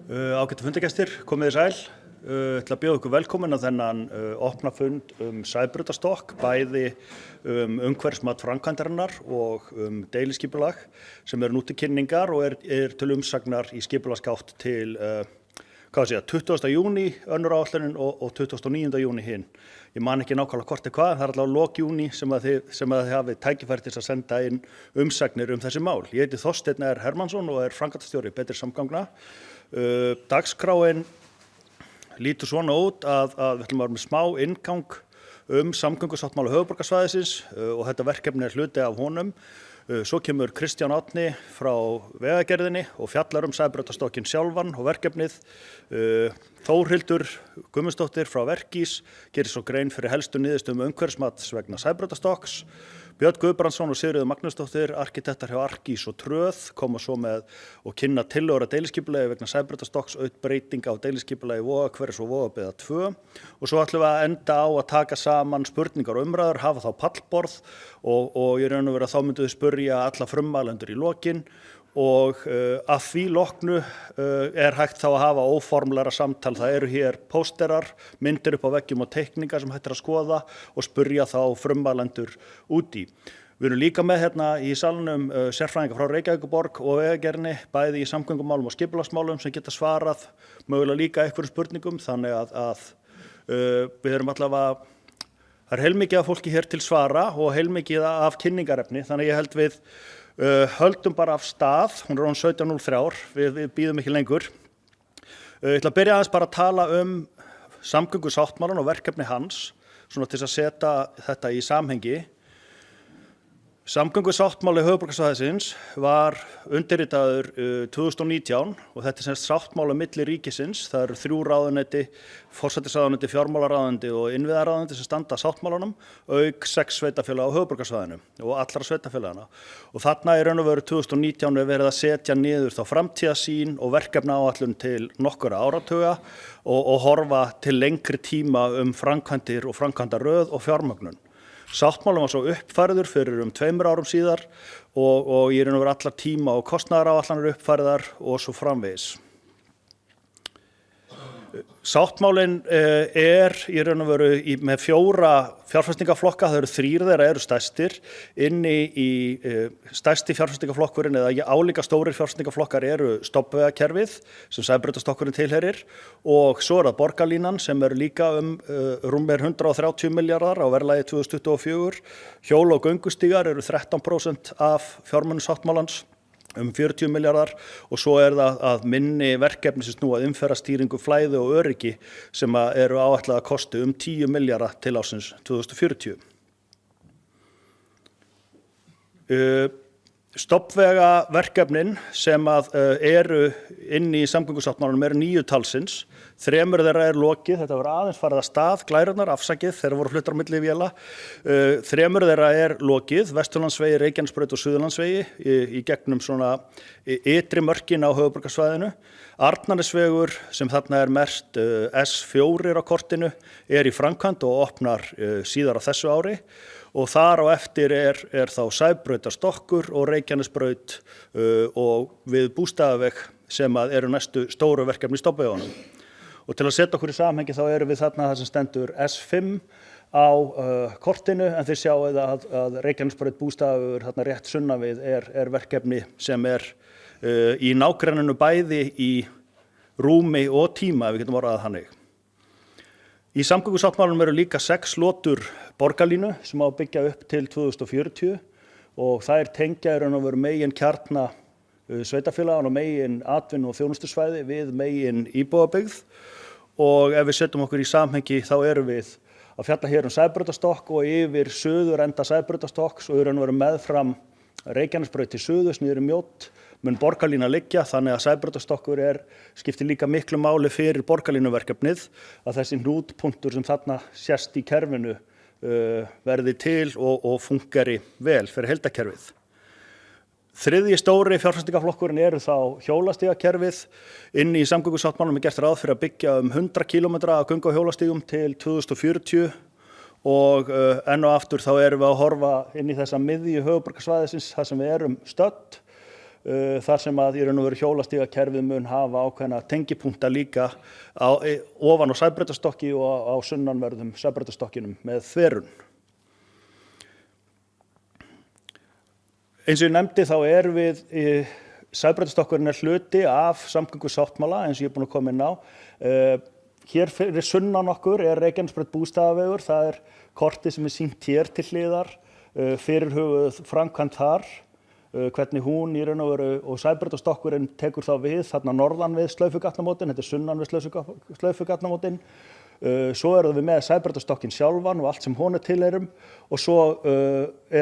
Ágætu fundargestir, komið þið sæl. Ætla að bjóða ykkur velkomin að þennan opna fund Sæbrautarstokk, bæði umhverfismat framkvæmdarinnar og deiliskipulag sem nú til kynningar og er til umsagnar í skipulagsgátt til 20. júní önnur áætlunin og 29. júní hinn. Ég man ekki nákvæmlega hvort hvað, en það allavega lok júní sem að þið hafið tækifæri til að senda inn umsagnir þessi mál. Ég heiti Þorsteinn R. Hermannsson og er framkvæmdastjóri Betri samgangna. Dagskráin lítur svona út að við ætlum að vera með smá inngang samgöngusáttmála höfuðborgarsvæðisins og þetta verkefni hluti af honum. Svo kemur Kristján Árni frá Vegagerðinni og fjallar Sæbrautarstokkinn sjálfan og verkefnið. Þórhildur Guðmundsdóttir frá Verkís gerir svo grein fyrir helstu niðurstöðum umhverfismats vegna Sæbrautarstokks. Björn Guðbrandsson og Sigríður Magnúsdóttir, arkitektar hjá Arkís og Tröð, koma svo með og kynna tillögur að deiliskipulagi vegna Sæbrautarstokks, auk breytinga á deiliskipulagi Vogahverfis og Vogabyggðar 2. Og svo ætlum við að enda á að taka saman spurningar og umræður, hafa þá pallborð og í raun og veru þá myndum við spurja alla frummælendur í lokin. Og að því loknu hægt þá að hafa óformlegra samtal. Það eru hér pósterar, myndir upp á veggjum og teikningar sem hægt að skoða og spurja þá frummælendur út í. Við erum líka með hérna í salnum sérfræðinga frá Reykjavíkurborg og Vegagerðinni, bæði í samgöngumálum og skipulagsmálum sem geta svarað mögulega líka einhverjum spurningum. Þannig að við erum allavega, það heilmikið af fólki hér til svara og heilmikið af kynningarefni. Þannig ég held við höldum bara af stað, hún er 17:03, við bíðum ekki lengur. Ég ætla að byrja aðeins bara að tala samgöngusáttmálann og verkefni hans, svona til að setja þetta í samhengi. Samgöngusáttmáli höfuðborgarsvæðisins var undirritaður 2019 og þetta sem sáttmála milli ríkisins. Það eru 3 ráðuneyti, forsætisráðuneyti, fjármálaráðuneyti og innviðaráðuneyti sem standa að sáttmálanum, auk 6 sveitarfélaga á höfuðborgarsvæðinu og allra sveitarfélagana. Og þarna í raun og veru 2019 verið að setja niður þá framtíðarsýn og verkefnaáætlun til nokkurra áratuga og horfa til lengri tíma framkvæmdir og framkvæmdaröð og fjármögnun. Sáttmálinn var svo uppfærður fyrir 2 árum síðar og í raun og veru allar tíma og kostnaðaráætlanir uppfærðar og svo framvegis. Sáttmálinn í raun og veru með 4 fjárfestingaflokka, það eru 3 þeirra eru stærstir. Inni í stærsti fjárfestingaflokkurinn eða álíka stórir fjárfestingaflokkar eru stofnvegakerfið sem Sæbrautarstokkurinn tilheyrir og svo það borgarlínan sem líka rúmir 130 milljarðar á verðlagi 2024. Hjól- og göngustígar eru 13% af fjármunum sáttmálans. 40 milljarðar og svo það að minni verkefni sem snúa að umferðarstýringu, flæði og öryggi sem eru áætlað að kosti 10 milljarða til ársins 2040. Stofnvegaverkefnin sem eru inni í samgöngusáttmálanum eru 9 talsins. 3 þeirra lokið, þetta var aðeins farið að stað, glærurnar afsakið, þeir voru fluttar á milli véla. 3 þeirra lokið, Vesturlandsvegi, Reykjanesbraut og Suðurlandsvegi í gegnum svona ytri mörkin á höfuðborgarsvæðinu. Arnarnesvegur sem þarna merkt S4 á kortinu í framkvæmd og opnar síðar á þessu ári. Og þar á eftir þá Sæbrautarstokkur og Reykjanesbraut og við Bústaðaveg sem eru næstu stóru verkefni í stofnvegunum. Og til að setja okkur í samhengi þá erum við þarna það sem stendur S5 á kortinu en þið sjáu að Reykjanesbraut Bústaðavegur þarna rétt sunnan við verkefni sem í nágrenninu bæði í rúmi og tíma, ef við getum orðað þannig. Í samgöngusáttmálanum eru líka 6 lotur borgarlínu sem á að byggja upp til 2040 og þær tengja í raun og veru megin kjarna sveitarfélaganna og megin atvinnu- og þjónustusvæði við megin íbúðabyggð. Og ef við setjum okkur í samhengi þá erum við að fjalla hér Sæbrautarstokk og yfir suðurenda Sæbrautarstokks og í raun og veru meðfram Reykjanesbraut til suðurs niður í Mjódd mun borgarlína liggja, þannig að Sæbrautarstokkur skiptir líka miklu máli fyrir borgarlínuverkefnið að þessi hnútpunktur sem þarna sést í kerfinu verði til og fungeri vel fyrir heildarkerfið. 3. stóri fjárfestingaflokkurinn þá hjólastígakerfið. Inni í samgöngusáttmálanum gert ráð fyrir að byggja 100 kílómetra af göng- og hjólastígum til 2040 og enn og aftur þá erum við að horfa inn í þessa miðju höfuðborgarsvæðisins þar sem við erum stödd. þar sem að í raun og veru hjólastígakerfið mun hafa ákveðna tengipunkta líka ofan á sæbrautarstokki og á sunnanverðum sæbrautarstokkinum með þverun. Eins og ég nefndi þá við sæbrautarstokkurinn hluti af samgöngusáttmála eins og ég búinn að koma inn á. Hér fyrir sunnan okkur Reykjanesbraut Bústaðavegur, það kortið sem sýnt hér til hliðar, fyrirhuguð framkvæmd þar, hvernig hún í raun og veru og sæbrautarstokkurinn tekur þá við þarna norðan við slaufugatnamótin, þetta sunnan við slaufugatnamótin. Svo erum við með sæbrautarstokkinn sjálfan og allt sem honum tilheyrum og svo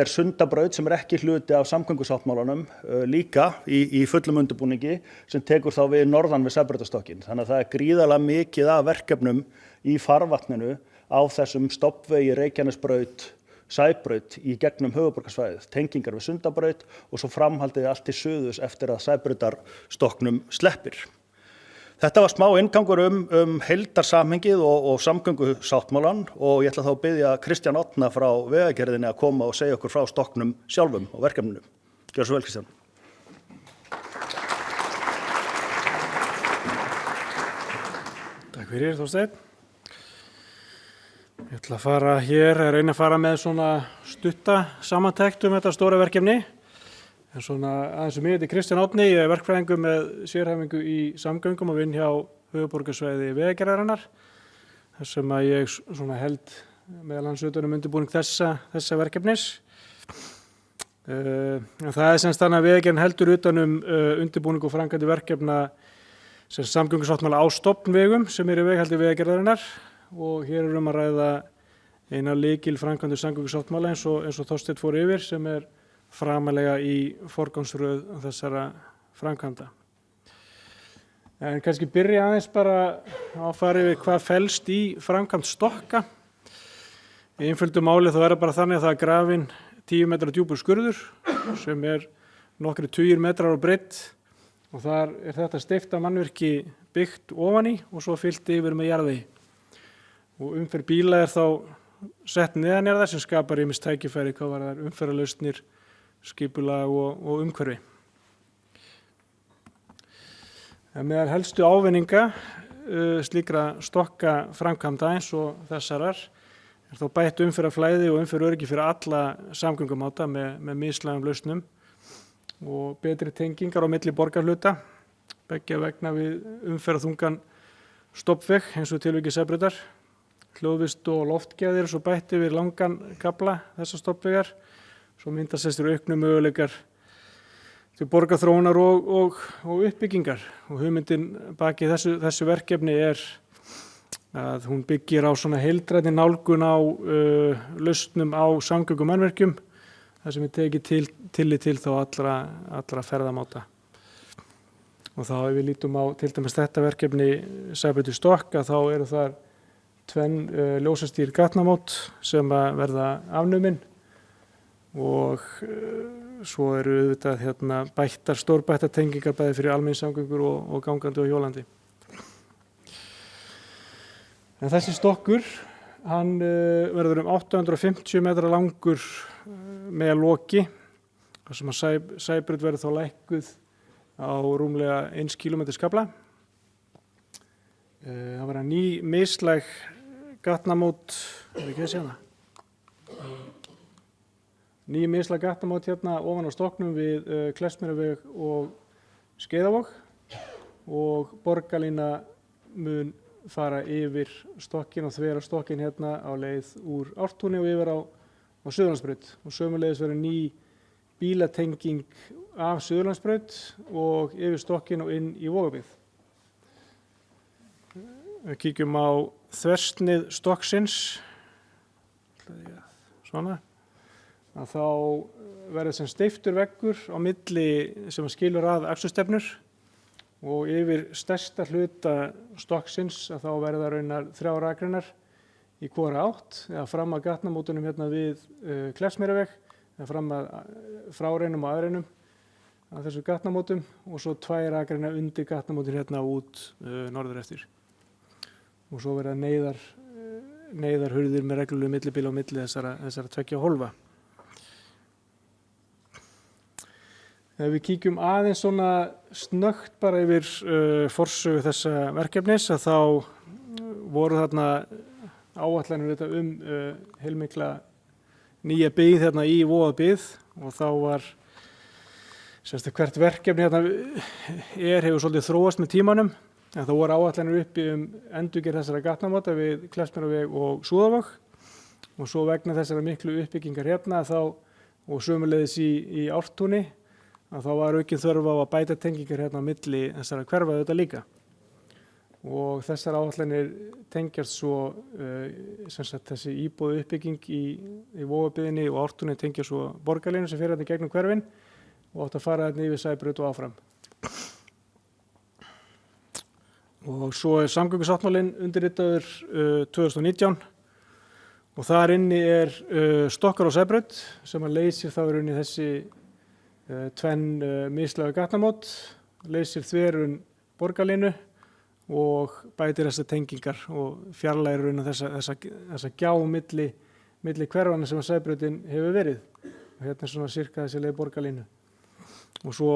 Sundabraut sem ekki hluti af samgöngusáttmálanum líka í fullum undirbúningi sem tekur þá við norðan við sæbrautarstokkinn. Þannig að það gríðarlega mikið af verkefnum í farvatninu á þessum stofnvegi Reykjanesbraut Sæbraut í gegnum höfuðborgarsvæðið, tengingar við Sundabraut og svo framhaldið allt til suðurs eftir að Sæbrautarstokknum sleppir. Þetta var smá inngangur heildarsamhengið og samgöngusáttmálann og ég ætla þá að biðja Kristján Árna frá Vegagerðinni að koma og segja okkur frá stokknum sjálfum og verkefninu. Gjörðu svo vel, Kristján. Takk fyrir, Þorsteinn. Ég ætla að reyna að fara með svona stutta samantekt þetta stóra verkefni. En svona aðeins ég heiti Kristján Árni, ég verkfræðingur með sérhæfingu í samgöngum og vinn hjá höfuðborgarsvæði Vegagerðarinnar. Þar sem að ég svona held meðal annars utan undirbúning þessa verkefnis. En það semst þannig að Vegagerðin heldur utan undirbúning og framkvæmdir verkefna sem samgöngusáttmála á stofnvegum sem í veghaldi Vegagerðarinnar og hér að ræða eina lykil framkvæmdir samgöngusáttmála eins og Þorsteinn fór yfir sem framalega í forgangsröð þessara framkvæmda. En kannski byrja aðeins bara að fara yfir hvað felst í framkvæmd stokka. Í einföldu máli þá það bara þannig að það grafinn 10 metra djúpur skurður sem nokkrir tugir metrar á breidd og þar þetta steypta mannvirki byggt ofan í og svo fyllt yfir með jarðvegi. Og umferð bíla þá sett neðanjarðar sem skapar ýmis tækifæri hvað varðar umferðarlausnir, skipulag og umhverfi. Meðal helstu ávinninga slíkra stokka framkvæmda eins og þessarar þó bætt umferðarflæði og umferðaröryggi fyrir alla samgöngumáta með mislægum lausnum og betri tengingar á milli borgarhluta, beggja vegna við umferðarþungan stofnveg eins og tilviki Sæbrautar, hljóðvist og loftgæðir svo bætt yfir langan kafla þessa stofnvegar. Svo myndast þessir auknu möguleikar til borgarþróunar og uppbyggingar og hugmyndin baki þessu verkefni að hún byggir á svona heildrænni nálgun á lausnum á samgöngumannvirkjum þar sem tekið tillit til þá allra ferðamáta. Og þá ef við lítum á til dæmis þetta verkefni Sæbrautarstokk þá eru þar tvenn ljósastýrð gatnamót sem verða afnumin og svo eru auðvitað stórbættar tengingar bæði fyrir almenningssamgöngur og gangandi og hjólandi. En þessi stokkur, hann verður 850 metra langur með loki, þar sem að Sæbraut verður þá lækkuð á rúmlega 1 kílómetri skafla. Það verða ný mislæg gatnamót, ný mislæg gatnamót ofan á stokknum við Kleppsmýrarveg og Skeiðavog og borgarlína mun fara yfir stokkinn og þvera stokkinn á leið úr Ártúni og yfir á Suðurlandsbraut og sömuleiðis verður ný bílatenging af Suðurlandsbraut og yfir stokkinn og inn í Vogabyggð. Við kíkjum á þversnið stokksins, svona, að þá verður sem steyptur veggur á milli sem skilur að akstursstefnur og yfir stærsta hluta stokksins að þá verða raunar 3 akreinar í hvora átt, eða fram að gatnamótunum við Kleppsmýrarveg, eða fram að fráreinum og aðreinum af þessu gatnamótum og svo 2 akreinar undir gatnamótin út norður eftir. Og svo verða neyðarhurðir með reglulegu millibili á milli þessara 2 hólfa. Ef við kíkjum aðeins svona snöggt bara yfir forsögu þessa verkefnis að þá voru þarna áætlanir heilmikla nýja byggð hérna í Vogabyggð og þá var hvert verkefni hérna hefur svolítið þróast með tímanum en það voru áætlanir uppi endurgerð þessara gatnamóta við Kleppsmýrarveg og Súðavog og svo vegna þessara miklu uppbyggingar hérna og sömuleiðis í Ártúni að þá var aukin þörf á að bæta tengingar hérna á milli þessara hverfa þetta líka. Og þessar áætlanir tengjast svo þessi íbúðu uppbygging í Vogabyggðinni og Ártúni tengjast svo borgarlínu sem fer hérna í gegnum hverfin og átt að fara hérna yfir Sæbraut og áfram. Og svo samgöngusáttmálinn undirritaður 2019 og þar inni stokkar á Sæbraut sem að leysir þá í rauninni þessi tvenn mislægu gatnamót, leysir þverun borgarlínu og bætir þessar tengingar og fjarlægir rauninni þessa gjá milli hverfana sem að Sæbrautin hefur verið. Og hérna svona sirka þessi leið borgarlínu. Og svo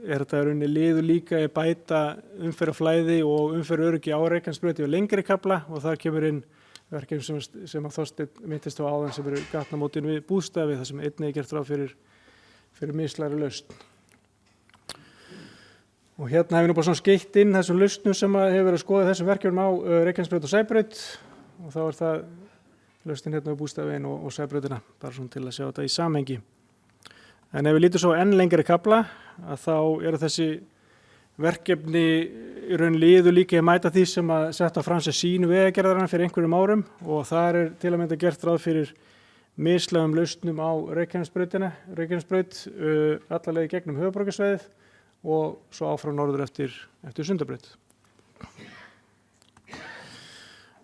þetta rauninni liður líka að bæta umferðarflæði og umferðaröryggi á Reykjanesbrauti og lengri kafla og þar kemur inn verkefni sem að Þorsteinn minntist á áðan sem eru gatnamótin við Bústaði þar sem einnig gert ráð fyrir mislægri lausn. Og hérna hefur nú bara svona skeytt inn þessum lausnum sem hefur verið að skoða þessum verkefnum á Reykjanesbraut og Sæbraut og þá það lausnin hérna við Bústaðaveginn og Sæbrautina bara svona til að sjá þetta í samhengi. En ef við lítum svo enn lengri kafla að þá eru þessi verkefni í raun liður líka að mæta því sem að setja fram sem sýn vegagerðarinnar fyrir einhverjum árum og þar til að mynda gert ráð fyrir mislægum lausnum á Reykjanesbraut alla leið gegnum höfuðborgarsvæðið og svo áfram norður eftir Sundabraut.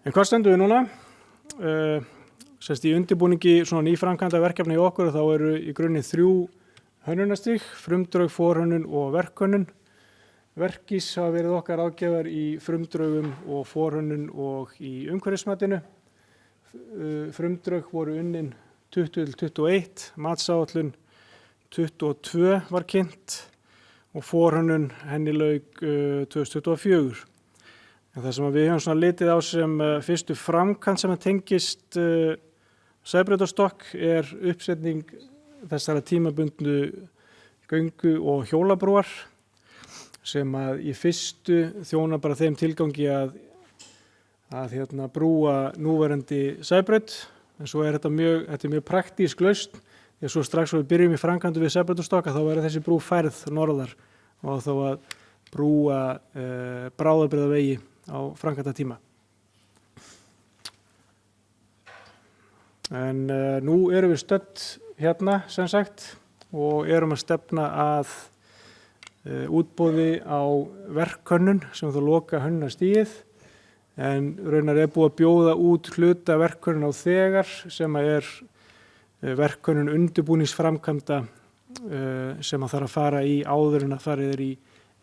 En hvað stöndum við núna? Í undirbúningi svona nýframkvæmda verkefni í okkur þá eru í grunninn 3 hönnunastig, frumdrög, forhönnun og verkhönnun. Verkís hafa verið okkar ráðgjafar í frumdrögum og forhönnun og í umhverfismatinu. Frumdrög voru unnin 2021, matsáætlun 22 var kynnt og forhönnun henni lauk 2024. En það sem við höfum svona litið á sem fyrstu framkvæmd sem tengist Sæbrautarstokk uppsetning þessara tímabundnu göngu- og hjólabrúar sem að í fyrstu þjóna bara þeim tilgangi að brúa núverandi Sæbraut. En svo þetta mjög praktísk lausn því að svo strax við byrjum í framkvæmdu við Sæbrautarstokk þá þessi brú færð norðar og þá að brúa bráðabreiðavegi á framkvæmdatíma. En nú erum við stödd hérna sem sagt og erum að stefna að útboði á verkhönnun sem þá loka hönnunastigið en raunar búið að bjóða út hluta verkhönnun á þegar sem verkhönnun undirbúningsframkvæmda sem að þarf að fara í áður en að farið í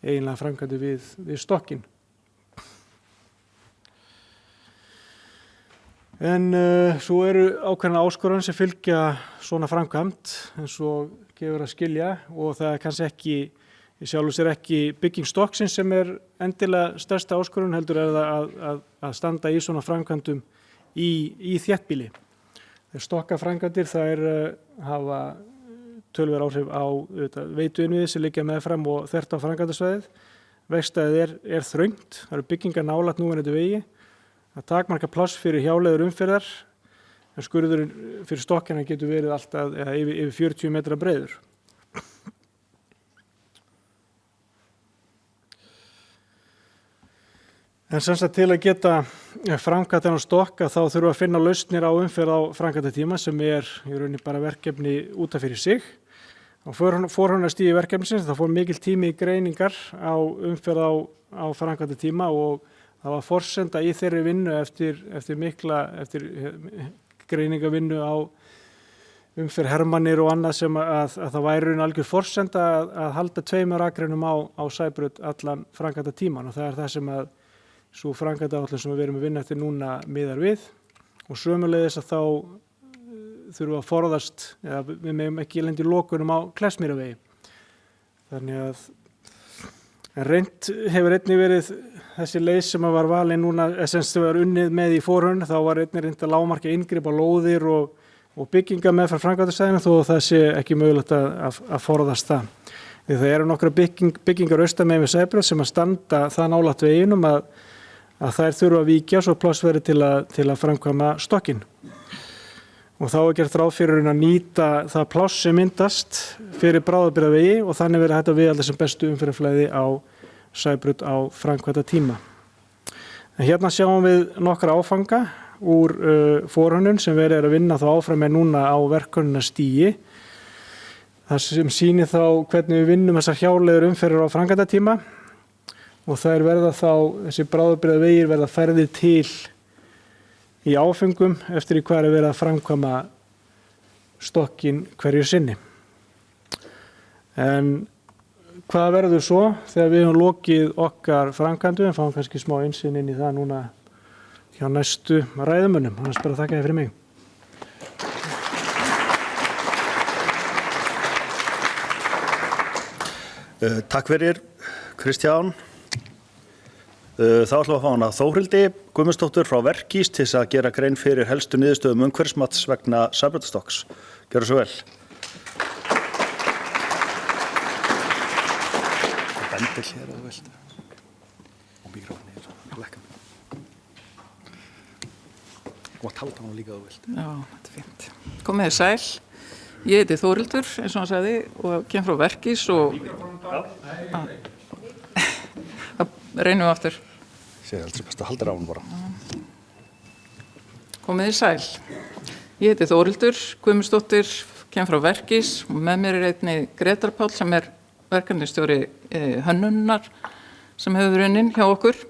eiginlega framkvæmdu við stokkinn. En svo eru ákveðna áskorun sem fylgja svona framkvæmd eins og gefur að skilja og það kannski ekki, í sjálfu sér ekki bygging stokksins sem endilega stærsta áskorun heldur það að standa í svona framkvæmdum í þéttbýli. Stokkaframkvæmdir þær hafa töluverð áhrif á veituinnviði sem liggja meðfram og þvert á framkvæmdasvæðið. Vegstæðið þröngt, það eru byggingar nálægt núverandi vegi. Það takmarka pláss fyrir hjáleiður umferðar en skurðurinn fyrir stokkina getur verið alltaf yfir 40 metra breiður. En sem sagt til að geta framkvæmt þennan stokka þá þurfum við að finna lausnir á umferð á framkvæmdatíma sem í rauninni bara verkefni út af fyrir sig. Á forhönnunarstigi verkefnisins þá fór mikil tími í greiningar á umferð á framkvæmdatíma og það var forsenda í þeirri vinnu eftir greiningavinnu á umferð hermannir og annað sem að það væri algjör forsenda að halda 2 akreinum á Sæbraut allan framkvæmdatímann og það það sem að sú framkvæmdaáætlun sem við erum að vinna eftir núna miðar við og sömuleiðis að þá þurfum að forðast við megum ekki lenda í lokunum á Kleppsmýrarvegi. Þannig að reynt hefur einnig verið þessi leið sem var valin núna, sem var unnið með í forhönnun, þá var einnig reynt að lágmarka inngrip á lóðir og bygginga með frá framkvæmdastæðinu þó að það sé ekki mögulegt að forðast það. Því það eru nokkra byggingar austan megin við Sæbraut sem að standa það nálægt veginum að þær þurfa að víkja svo pláss verið til að framkvæma stokkinn. Og þá er gert ráð fyrir að nýta það pláss sem myndast fyrir bráðabirgðavegi og þannig verið hægt að viðhalda sem bestu umferðarflæði á Sæbraut á framkvæmda tíma. En hérna sjáum við nokkra áfanga úr forhönnun sem verið er að vinna þá áfram með núna á verkhönnunarstigi. Það sem sýnir þá hvernig við vinnum þessar hjáleiðir umferðar á framkvæmda tíma og þær verða þá, þessi bráðabirgðavegir verða færðir til í áföngum eftir í hvað er verið að framkvæma stokkinn hverju sinni. En hvað verður svo þegar við höfum lokið okkar framkvæmdum, en fáum kannski smá innsýn inn í það núna hjá næstu ræðumönnum. Annars bara þakka þér fyrir mig. Takk fyrir, Kristján. Þá ætlum við að fá hana Þórhildi Guðmundsdóttur frá Verkís til þess að gera grein fyrir helstu niðurstöðum umhverfismats vegna Sæbrautarstokks. Gjörðu svo vel. Bendil hér að þú vilt. Og mikrofónið er að lekka. Og að talda hann líka að þú vilt. Já, þetta fínt. Komið þið sæl. Ég heiti Þórhildur, eins og hann sagði, og kem frá Verkís og... Reynum við aftur. Sér heldur best að halda á hann bara. Komið þið sæl. Ég heiti Þórhildur Guðmundsdóttir, kem frá Verkís og með mér er einnig Grétar Páll sem er verkefnisstjóri hönnunar sem hefur verið unnin hjá okkur.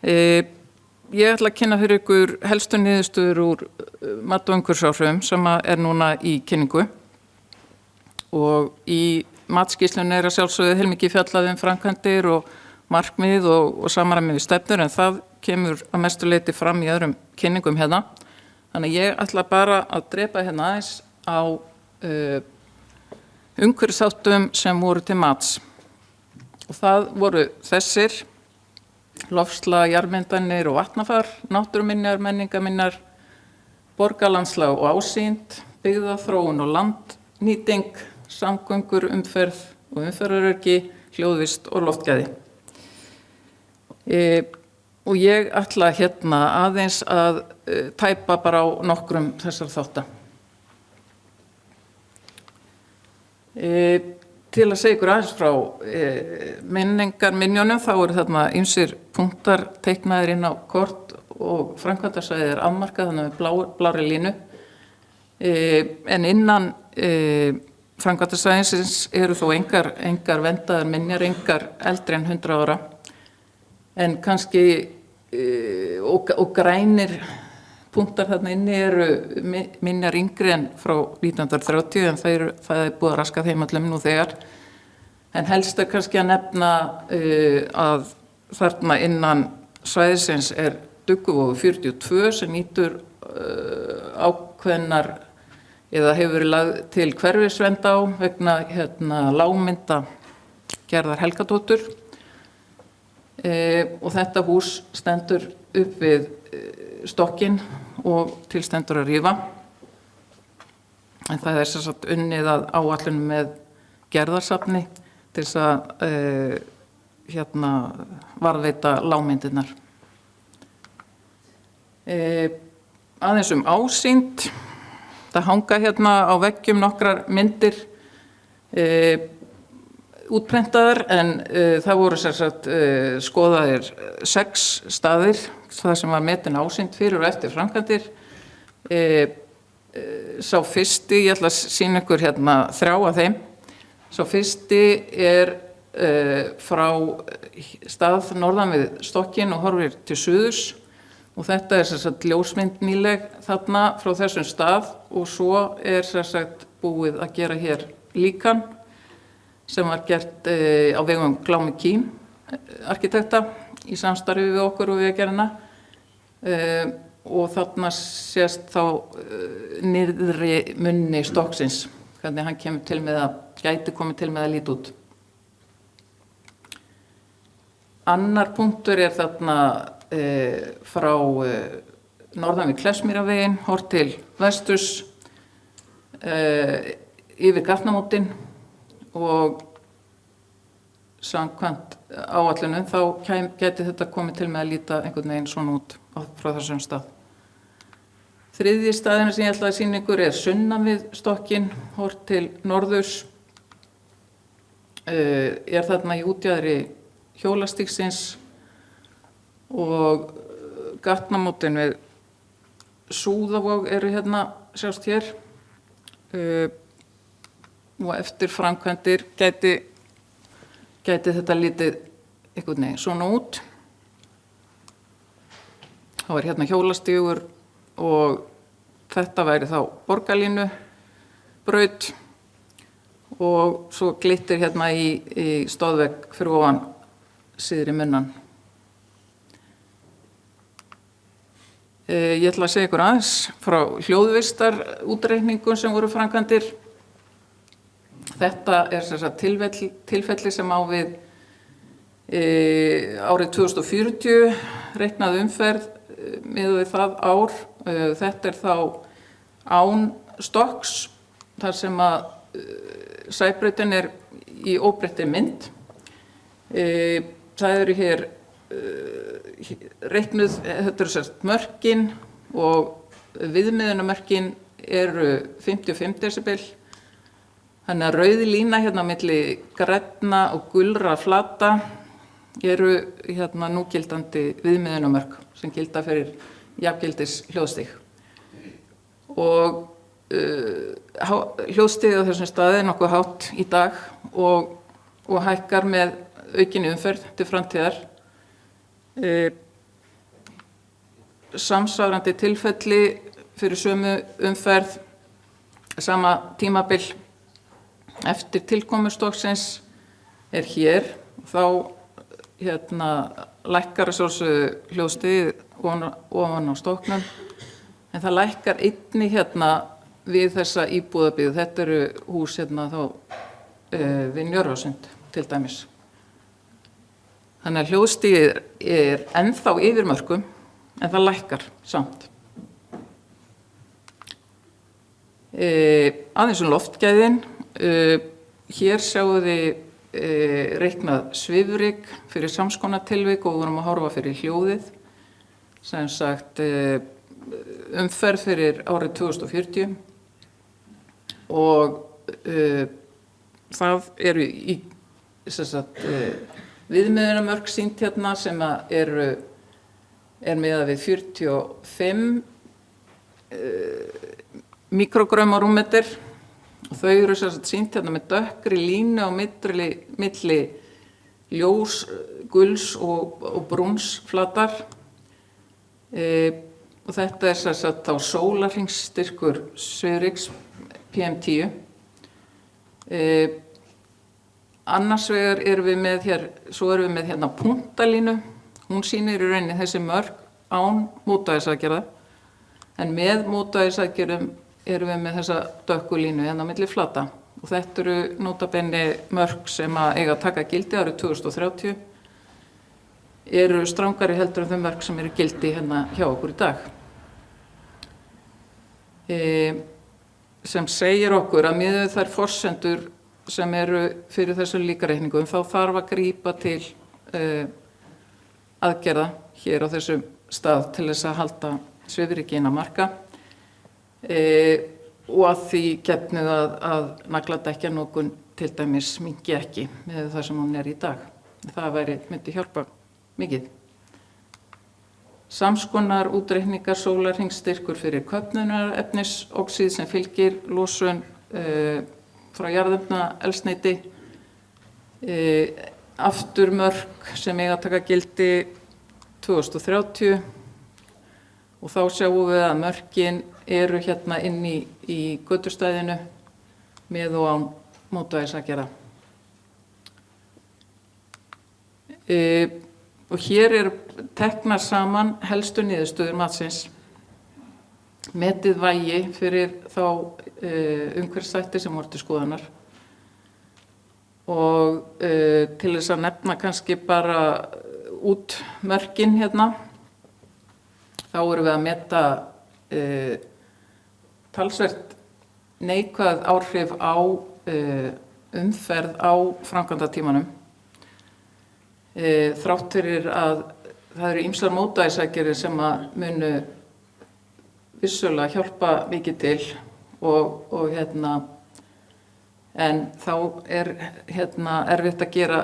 Ég ætla að kynna fyrir ykkur helstu niðurstöður úr mat- og umhverfisáhrifum sem er núna í kynningu. Og í matskýrslunni er að sjálfsögðu heilmikið fjallað framkvæmdir og markmið og samræmi við stefnur en það kemur að mestu leyti fram í öðrum kynningum hérna. Þannig að ég ætla bara að drepa hérna aðeins á umhverfisþáttum sem voru til mats. Og það voru þessir: loftslag, jarðmyndanir og vatnafar, náttúruminjar, menningarminjar, borgarlandslag og ásýnd, byggðaþróun og landnýting, samgöngur, umferð og umferðaröryggi, hljóðvist og loftgæði. Og ég ætla hérna aðeins að tæpa bara á nokkrum þessar þátta. Til að segja ykkur aðeins frá menningarminjunum þá eru þarna ýmsir punktar teiknaðir inn á kort og framkvæmdasvæðið er afmarkað þannig með blárri línu. En innan framkvæmdasvæðisins eru þó engar verndaðar minjar, engar eldri en 100 ára. En kannski og grænir punktar þarna inni eru minjar yngri en frá 1930 en það er búið að raska þeim öllum nú þegar. En helst er kannski að nefna að þarna innan svæðisins er Dugguvogur 42 sem nýtur ákveðnar eða hefur verið lagð til hverfisvernd á vegna lágmynda Gerðar Helgadóttur. Og þetta hús stendur upp við stokkinn og til stendur að rífa. En það er sem sagt unnið að áætlun með Gerðarsafni til þess að varðveita lágmyndirnar. Aðeins ásýnd. Það hanga hérna á veggjum nokkrar myndir útprentaðar en það voru sem sagt skoðaðir 6 staðir það sem var metin ásýnd fyrir og eftir framkvæmdir. Sá fyrsti, ég ætla að sýna ykkur hérna 3 af þeim. Sá fyrsti er frá stað norðan við stokkinn og horfir til suðurs og þetta er sem sagt ljósmynd nýleg þarna frá þessum stað og svo er sem sagt búið að gera hér líkan sem var gert á vegum Glámi Kín arkitekta í samstarfi við okkur og Vegagerðina og þarna sést þá niðri munni stokksins, hvernig hann kemur til með að gæti komið til með að líta út. Annar punktur þarna frá norðan við Kleffsmýraveginn, horft til vesturs, yfir gatnamótin og samkvæmt áætlunum þá gæti þetta komið til með að líta einhvern veginn svona út frá þessum stað. Þriðji staðurinn sem ég ætla að sýna ykkur sunnan við stokkinn, horft til norðurs, þarna í útjaðri hjólastígsins og gatnamótin við Súðavog eru hérna, sjást hér, og eftir framkvæmdir gæti þetta lítið einhvern veginn svona út. Þá hérna hjólastígur og þetta væri þá borgarlínu braut og svo glittir hérna í stóðvegg fyrir ofan syðri munnan. Ég ætla að segja ykkur aðeins frá hljóðvistarútreikningum sem voru framkvæmdir. Þetta sem sagt tilfelli sem á við árið 2040, reiknað umferð miðað við það ár. Þetta þá án stokks, þar sem að Sæbrautin í óbreyttri mynd. Það eru hér reiknuð, þetta eru sérst mörkin og viðmiðunarmörkin eru 55 desibel. Þannig að rauð lína hérna milli grænna og gulra flata eru hérna núgildandi viðmiðunarmörk sem gilda fyrir jafngildis hljóðstig. Og hljóðstigið á þessum staði nokkuð hátt í dag og hækkar með aukinni umferð til framtíðar. Samsvarandi tilfelli fyrir sömu umferð sama tímabil eftir tilkomu stokksins hér. Þá hérna lækkar að sjálfsögðu hljóðstigið ofan á stokknum, en það lækkar einnig hérna við þessa íbúðabyggð. Þetta eru hús hérna þá við Njörvasund til dæmis. Þannig að hljóðstigið ennþá yfir mörkum, en það lækkar samt. Aðeins loftgæðin. Hér sjáum við reiknað svifryk fyrir samskonar-tilvik og vorum að horfa fyrir hljóðið. Sem sagt umferð fyrir árið 2040 og það eru í viðmiðunarmörk sýnt hérna sem er miðað við 45 mikrogrömm á rúmmeter og þau eru sýnt hérna með dökkri línu á milli ljós, guls og brúns flatar. Og þetta þá sólarhringsstyrkur svifryks PM10. Annars vegar erum við með hérna punktalínu. Hún sýnir í rauninni þessi mörk án mótvægisaðgerða, en með mótvægisaðgerðum erum við með þessa dökku línu hérna á milli flata. Og þetta eru nota bene mörk sem eiga að taka gildi árið 2030. Eru strangari heldur en þau mörk sem eru gildi hérna hjá okkur í dag. Sem segir okkur að miðað við þær forsendur sem eru fyrir þessu líkareikningum þá þarf að grípa til aðgerða hér á þessum stað til þess að halda svifryki innan marka og að því gefnu að nagladekkjanótkun til dæmis minnki ekki með það sem hún í dag. Það myndi hjálpa mikið. Samskonar útreikningar sólarhringsstyrkur fyrir köfnunarefnisoxíð sem fylgir losun frá jarðefnaeldsneyti, afturmörk sem eiga að taka gildi 2030 og þá sjáum við að mörkin eru hérna inn í götustæðinu með og án mótvægisaðgerða. Og hér teknar saman helstu niðurstöður matsins, metið vægi fyrir þá umhverfisþætti sem voru til skoðunar og til þess að nefna kannski bara út mörkin hérna, þá erum við að meta talsvert neikvæð áhrif á umferð á framkvæmdatímanum. Þrátt fyrir að það eru ýmsar mótvægisaðgerðir sem að munu vissulega hjálpa mikið til og en þá erfitt að gera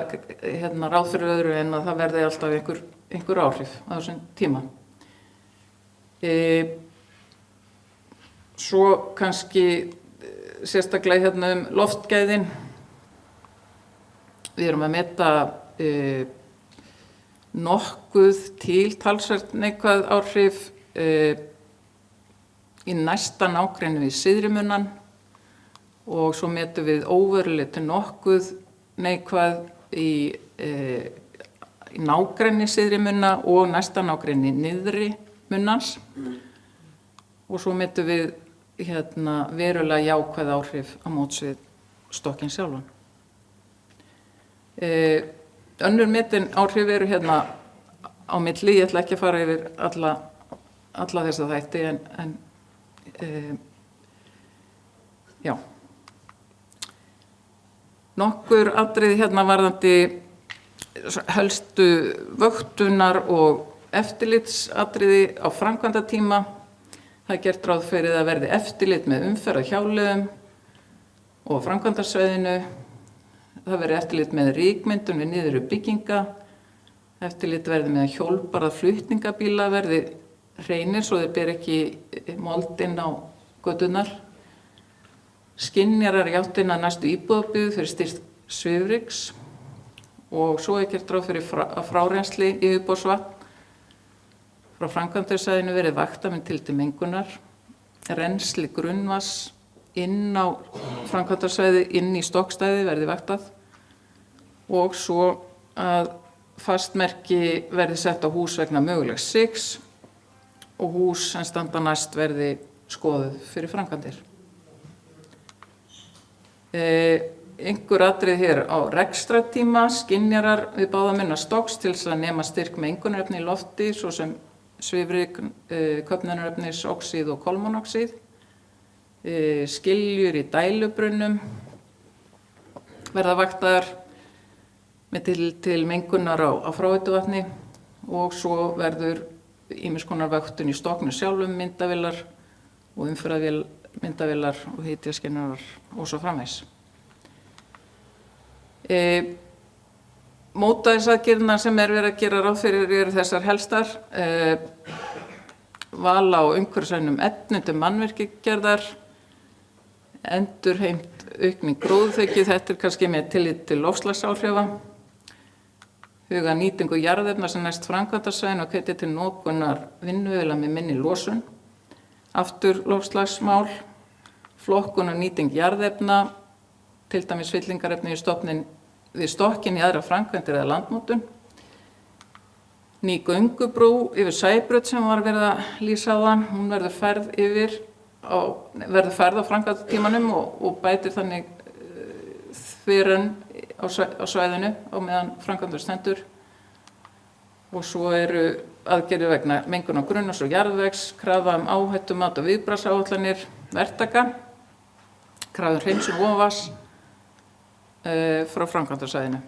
ráð fyrir öðru en að það verði alltaf einhver áhrif á þessum tíma. Svo kannski sérstaklega loftgæðin. Við erum að meta nokkuð til talsvert neikvæð áhrif í næsta nágrenni við syðrimunnan og svo metum við óverulega nokkuð neikvæð í nágrenni syðrimunna og næsta nágrenni niðri munnans og svo metum við verulega jákvæð áhrif á móts við stokkinn sjálfan. Önnur metin áhrif eru á milli, ég ætla ekki að fara yfir alla þessa þætti en já. Nokkur atriði varðandi helstu vöktunar og eftirlitsatriði á framkvæmdatíma. Það er gert ráð fyrir að verði eftirlit með umferð á hjáleiðum og framkvæmdasvæðinu. Það verði eftirlit með rykmyndun við niðurrif bygginga. Eftirlit verði með hjólbarða flutningabíla verði hreinir svo þeir ber ekki mold inn á göturnar. Skynjarar í áttina að næstu íbúðabyggð fyrir styrkt svifryks og svo er gert ráð fyrir að frárennsli yfirborðsvatn frá framkvæmdarsvæðinu verið vaktað með tilliti til mengunar, rennsli grunnvatns inn á framkvæmdarsvæði inn í stokkstæði verði vaktað og svo að fastmerki verði sett á hús vegna mögulegs sigs og hús sem standa næst verði skoðuð fyrir framkvæmdir. Einhver atriði hér á rekstrartíma, skynjarar við báðamunna stokks til þess að nema styrk mengunarefni í lofti svo sem svifryk, köfnunarefnis, oxíð og kolmónoxíð. Skiljur í dælubrunnum verða vaktaðar með til mengunar á fráveituvatni og svo verður ýmiss konar vöktun í stokknum sjálfum, myndavélar og umferðarmyndavélar og hitaskynjarar og svo framvegis. Mótvægisaðgerðirnar sem verið að gera ráð fyrir eru þessar helstar. Val á umhverfisvænum efnum til mannvirkjagerðar, endurheimt aukning gróðurþekju, þetta er kannski með tillit til loftslagsáhrifa, huga nýtingu jarðefna sem næst framkvæmdarsvæðinu og hvetja til notkunar vinnuvéla með minni losun, aftur loftslagsmál, flokkun og nýting jarðefna, til dæmis fyllingarefni við stokkinn í aðra framkvæmdir eða landmótun, ný göngubrú yfir Sæbraut sem var verið að lýsa áðan, hún verður færð á framkvæmdatímanum og bætir þannig þverun á svæðinu á meðan framkvæmdur stendur. Og svo eru aðgerðir vegna mengunar grunnvatns og jarðvegs, krafa áhættumat og viðbragðsáætlanir verktaka, krafa hreinsun ofanvatns frá framkvæmdarsvæðinu.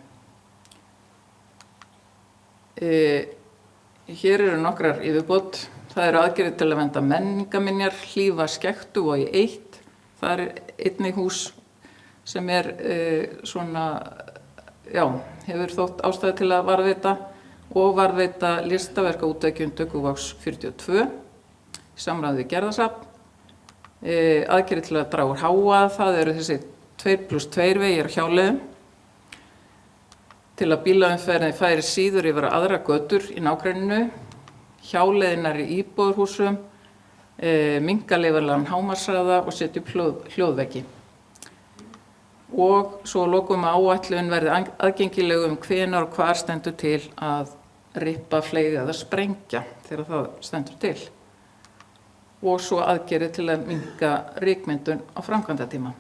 Hér eru nokkrar yfirbót. Það eru aðgerðir til að vernda menningarminjar, hlífa Skektu og í 1. Það er einnig hús sem hefur þótt ástæðu til að varðveita og varðveita listaverkaútveikjun Dögguvágs 42 í samráði við Gerðarsafn. Aðgerðir til að draga úr hávaða, það eru þessi 2+2 vegir á hjáleiðum til að bílaumferðin færi síður yfir aðra götur í nágrenninu, hjáleiðinar í íbúðarhúsum, minnka leyfilegan hámarkshraða og setja upp hljóðveggi. Og svo að lokum að áætlun verði aðgengileg hvenær og hvar stendur til að rippa, fleyga eða sprengja þegar það stendur til. Og svo aðgerðir til að minnka rykmyndun á framkvæmdatíma.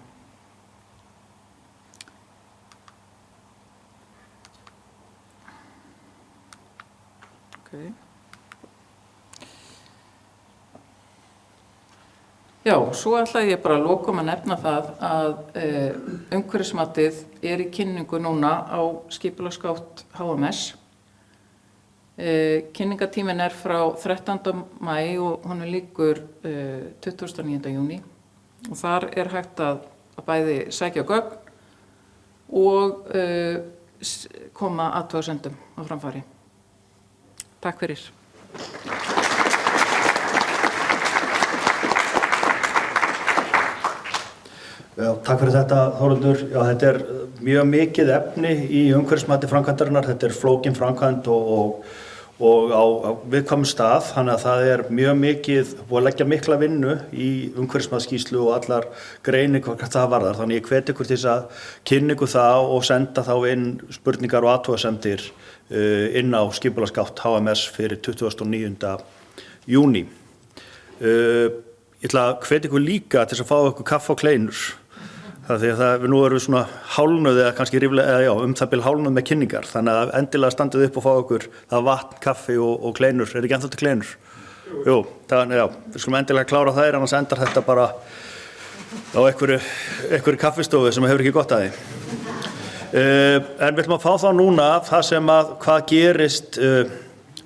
Okay. Já, svo ætla ég bara að lokum að nefna það að umhverfismatið í kynningu núna á skipulagsgátt HMS. Kynningatíminn frá 13. maí og hún lýkur 29. júní og þar hægt að bæði sækja gögn og koma athugasemdum á framfæri. Takk fyrir. Já, takk fyrir þetta, Þórhildur. Já, þetta mjög mikið efni í umhverfismati framkvæmdarinnar. Þetta flókin framkvæmd og á viðkvæmum stað, þannig að það mjög mikið búið að leggja mikla vinnu í umhverfismatsskýrslu og allar greiningar hvað það varðar. Þannig ég hvet ykkur til þess að kynna ykkur það og senda þá inn spurningar og athugasemdir inn á skipulagsgátt HMS fyrir 29. júní. Ég ætla að hvetja ykkur líka til þess að fá ykkur kaffi og kleinur. Það því að nú erum við svona hálfnuð eða kannski ríflega, það bil hálfnuð með kynningar. Þannig að endilega standið upp og fá ykkur það vatn, kaffi og kleinur. Ekki ennþá til kleinur? Jú, þannig við skulum endilega klára þær, annars endar þetta bara á einhverju kaffistofu sem hefur ekki gott að því. En við ætlum að fá þá núna það sem hvað gerist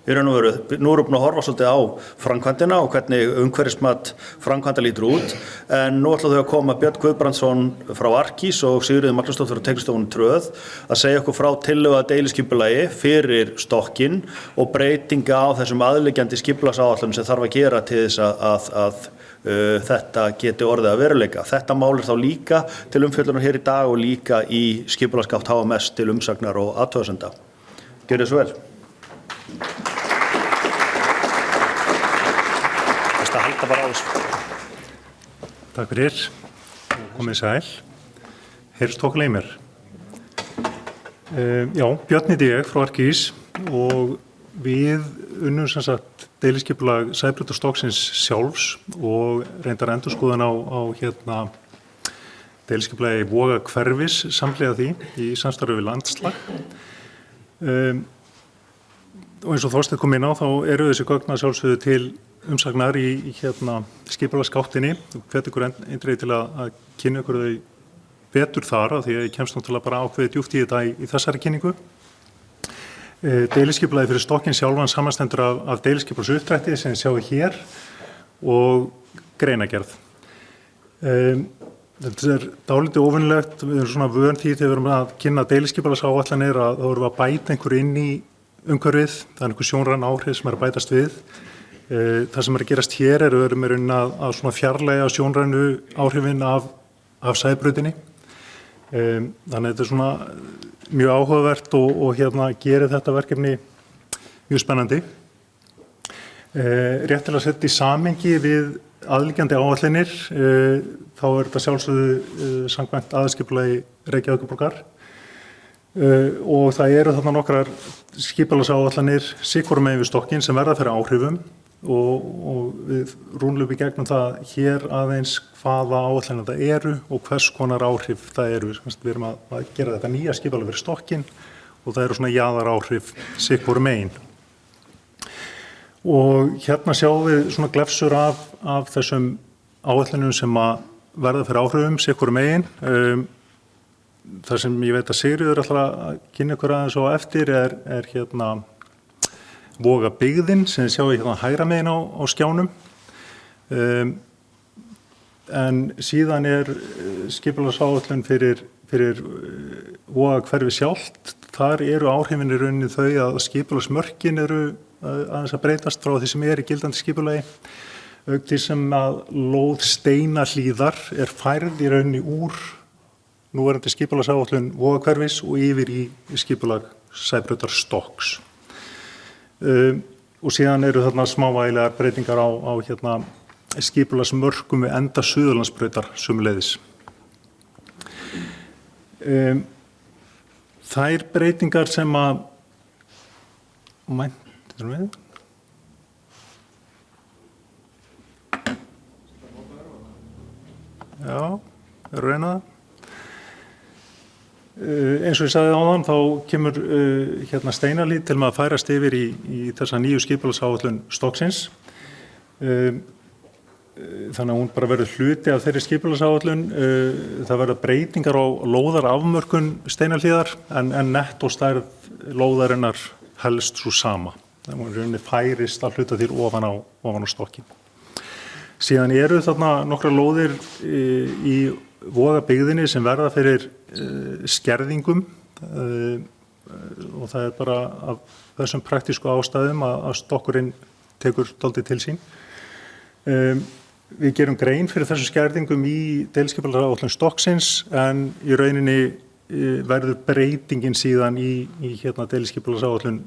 í raun og veru. Nú erum við búin að horfa svolítið á framkvæmdina og hvernig umhverfismat framkvæmda lítur út, en nú ætla þau að koma Björn Guðbrandsson frá Arkís og Sigríður Magnúsdóttir frá Tæknistofunni Tröð að segja okkur frá tillögu að deiliskipulagi fyrir stokkinn og breytinga á þessum aðliggjandi skipulagsáætlunum sem þarf að gera til þess að þetta geti orðið að veruleika. Þetta mál þá líka til umfjöllunar hér í dag og líka í skipulagsgátt HMS til umsagnar og athugasemda. Gjörið svo vel. Halda bara á þessu. Takk fyrir og komið sæl. Heyrst okkur í mér. Já, Björn heiti ég frá Arkís og við unnum sem sagt deiliskipulag Sæbrautarstokksins sjálfs og reyndar endurskoðun á deiliskipulagi Vogahverfis samhliða því í samstarfi við Landslag. Og eins og Þorsteinn kom inn á þá eru þessi gögn að sjálfsögðu til umsagnar í skipulagsgáttinni og hvet ykkur eindregið til að kynna ykkur þau betur þar af því að ég kemst náttúrulega bara ákveðið djúpt í þetta í þessari kynningu. Deiliskipulagið fyrir stokkinn sjálfan samanstendur af deiliskipulagsuppdrætti sem þið sjáið hér og greinagerð. Þetta dálítið óvenjulegt, við erum svona vön því þegar við erum að kynna deiliskipulagsáætlanir að þá erum við að bæta einhverju inn í umhverfið, það einhver sjónræn áhrif sem að bætast við. Það sem að gerast hér við erum að svona fjarlægja sjónrænu áhrifin af Sæbrautinni. Þannig að þetta svona mjög áhugavert og gerir þetta verkefni mjög spennandi. Rétt til að setja í samhengi við aðliggjandi áætlanir, þá þetta sjálfsögðu samkvæmt aðalskipulagi Reykjavíkurborgar. Og það eru þarna nokkrar skipulagsáætlanir sikvorum megin við stokkinn sem verða fyrir áhrifum og við rúnlum í gegnum það hér aðeins hvaða áætlanir það eru og hvers konar áhrif það eru. Við erum að gera þetta nýja skipulag fyrir stokkinn og það eru svona jaðaráhrif sikvorum megin. Og hérna sjáum við svona glefsur af þessum áætlanum sem að verða fyrir áhrifum sikvorum megin. Það sem ég veit að Sigríður ætlar að kynna ykkur aðeins á eftir er Vogabyggðin sem þið sjáið hægra megin á skjánum. En síðan skipulagsáætlun fyrir Vogahverfi sjálft. Þar eru áhrifin í rauninni þau að skipulagsmörkin eru aðeins að breytast frá því sem í gildandi skipulagi. Auk því sem að lóð Steinahlíðar færð í rauninni úr núverandi skipulagsáætlun Vogahverfis og yfir í skipulag Sæbrautarstokks. Og síðan eru þarna smávægilegar breytingar á skipulagsmörkum við enda Suðurlandsbrautar sömuleiðis. Þær breytingar sem að mæntir við Já, reyna það. Eins og ég sagði áðan þá kemur hérna Steinahlíð til með að færast yfir í þessa nýju skipulagsáætlun stokksins. Þannig að hún bara verður hluti af þeirri skipulagsáætlun. Það verða breytingar á lóðarafmörkun Steinahlíðar en nettóstærð lóðarinnar helst svo sama. Það er rauninni færist að hluta til ofan á stokkin. Síðan eru þarna nokkra lóðir í Vogabyggðinni sem verða fyrir skerðingum og það er bara af þessum praktísku ástæðum að stokkurinn tekur dálítið til sín. Við gerum grein fyrir þessum skerðingum í deiliskipulagsáætlun stokksins en í rauninni verður breytingin síðan í hérna deiliskipulagsáætlun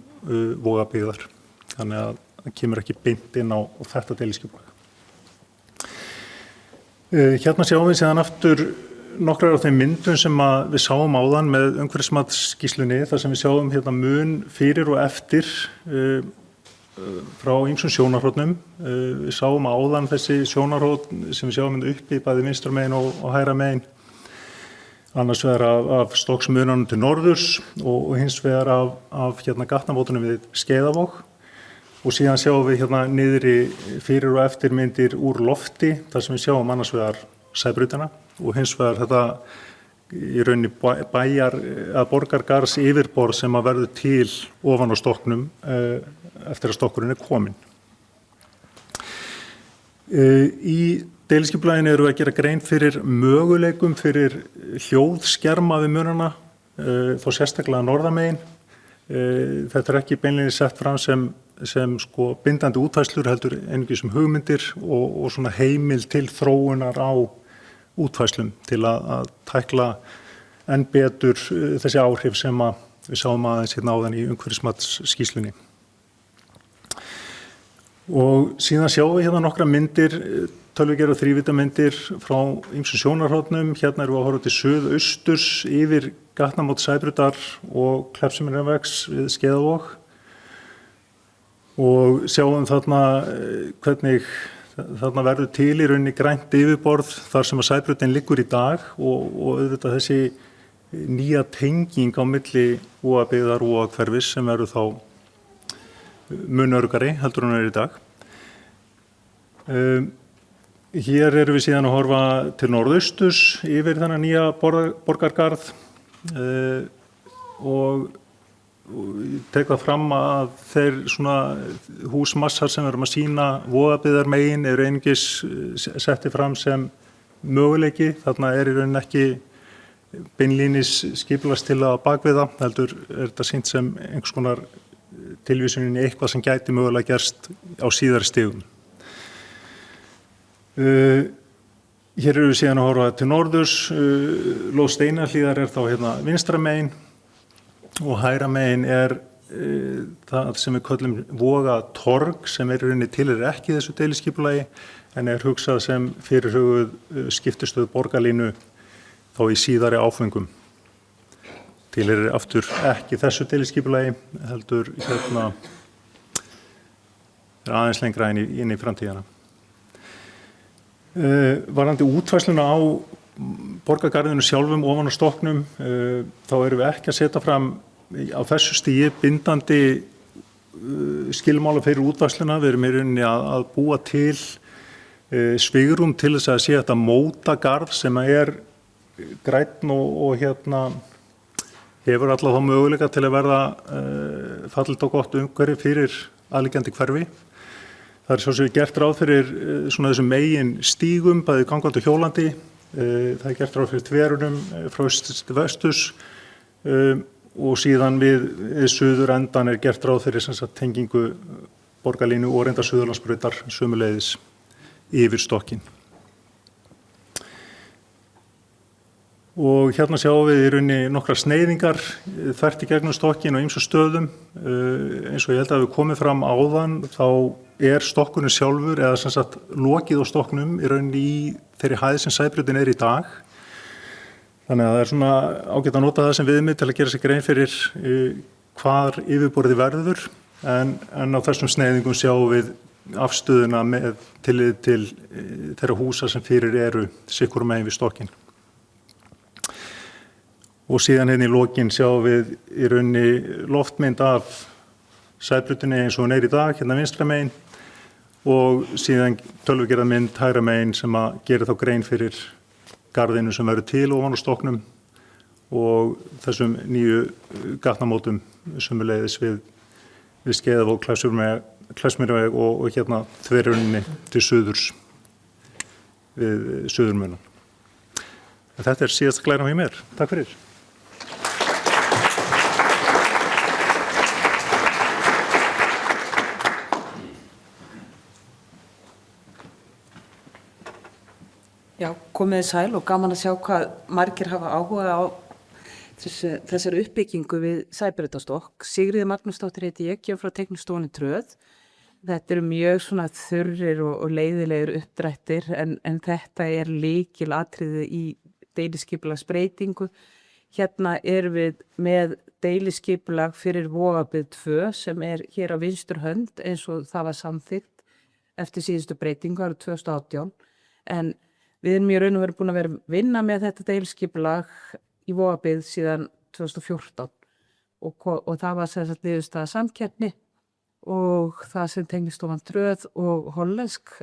Vogabyggðar. Þannig að það kemur ekki beint inn á þetta deiliskipulag. Hérna sjáum við síðan aftur nokkrar af þeim myndum sem við sáum áðan með umhverfismatsskýrslunni, þar sem við sjáum hérna mun fyrir og eftir frá ýmsum sjónarhornum. Við sáum áðan þessi sjónarhorn sem við sjáum uppi bæði vinstra megin og hægra megin, annars vegar af stokksmunanum til norðurs og hins vegar af hérna gatnamótunum við Skeiðavog. Og síðan sjáum við hérna niðri fyrir og eftir myndir úr lofti, þar sem við sjáum annars vegar Sæbrautina og hins vegar þetta í rauninni borgargarðs yfirborð sem að verður til ofan á stokknum eftir að stokkurinn er kominn. Í deiliskipulaginu eru við að gera grein fyrir möguleikum fyrir hljóðskerma við munana, þó sérstaklega norðamegin. Þetta er ekki beinlega sett fram sem sko bindandi útfærslur heldur einungis hugmyndir og svona heimil til þróunar á útfærslum til að tækla enn betur þessi áhrif sem við sáum aðeins hérna áðan í umhverfismatsskýrslunni. Og síðan sjáum við hérna nokkra myndir, tölvugerðar og þrívíddarmyndir frá ýmsum sjónarhornum. Hérna erum við að horfa til suðausturs yfir gatnamót Sæbrautar og Kleppsumýrarvegs við Skeiðavog. Og sjáum þarna hvernig þarna verður til í rauninni grænt yfirborð þar sem að Sæbrautin liggur í dag og auðvitað þessi nýja tenging á milli Vogabyggðar og Voghverfis sem verður þá mun öruggari heldur en er í dag. Hér erum við síðan að horfa til norðausturs yfir þennan nýja borgargarð og ég tek það fram að þeir svona húsmassar sem við erum að sýna Vogabyggðar megin eru einungis setti fram sem möguleiki. Þarna er í rauninni ekki beinlínis skipulagstillaga á bakvið það, heldur er þetta sýnt sem einhvers konar tilvísunin í eitthvað sem gæti mögulega gerst á síðari stigum. Hér eru við síðan að horfa til norðurs, lóð Steinahlíðar er þá hérna vinstra megin og hægra megin er það sem við köllum Vogatorg sem er í rauninni tilheyrir ekki þessu deiliskipulagi en er hugsað sem fyrirhuguð skiptistöð borgarlínu þá í síðari áföngum. Tilheyrir aftur ekki þessu deiliskipulagi heldur hérna er aðeins lengra inn í framtíðina. Varðandi útfærsluna á borgargarðinu sjálfum ofan á stokknum þá erum við ekki að setja fram á þessu stigi bindandi skilmála fyrir útfærsluna. Við erum í rauninni að búa til svigrúm til þess að sé þetta móta garð sem er grænn og hérna hefur alla þá möguleika til að verða fallit og gott umhverfi fyrir aðliggjandi hverfi. Það er svo sem við gert ráð fyrir svona þessum megin stígum, bæði gangandi og hjólandi. Það er gert ráð fyrir þverunum frá austurs til vesturs og síðan við suður endan er gert ráð fyrir tengingu borgarlínu og reyndar Suðurlandsbrautar sömuleiðis yfir stokkinn. Og hérna sjáum við í rauninni nokkra sneiðingar þvert í gegnum stokkinn á ýmsum stöðum. Eins og ég held að við komið fram áðan þá er stokkurinn sjálfur eða lokið á stokknum í rauninni í þeirri hæð sem Sæbrautin er í dag. Þannig að það er svona ágætt að nota það sem viðmið til að gera sér grein fyrir hvar yfirborði verður en á þessum sneiðingum sjáum við afstöðuna með tilliti til þeirra húsa sem fyrir eru sikkur megin við stokkinn. og síðan hérna í lokin sjáum við í rauninni loftmynd af Sæbrautinni eins og hún í dag, hérna vinstra megin, og síðan tölvugerðarmynd hægra megin sem að gera þá grein fyrir garðinu sem verður til ofan á stokknum og þessum nýju gatnamótum sömuleiðis við Skeiðavog, Klessmýraveg og hérna þverrunni til suðurs við suðurmunan. Þetta síðasta glæran hjá mér. Takk fyrir. Já, komið sæl og gaman að sjá hvað margir hafa áhuga á þessari uppbyggingu við Sæbrautarstokk. Sigríður Magnúsdóttir heiti ég, kem frá Teknistofunni Tröð. Þetta eru mjög svona þurrir og leiðilegir uppdrættir en þetta lykilatriði í deiliskipulagsbreytingu. Hérna erum við með deiliskipulag fyrir Vogabyggð 2 sem hér á vinstur hönd eins og það var samþykkt eftir síðustu breytingu árið 2018 en við erum í raun og veru búin að vera að vinna með þetta deiliskipulag í Vogabyggð síðan 2014 og það var sem sagt niðurstaða samkeppni og það sem Teknistofan Tröð og hollensk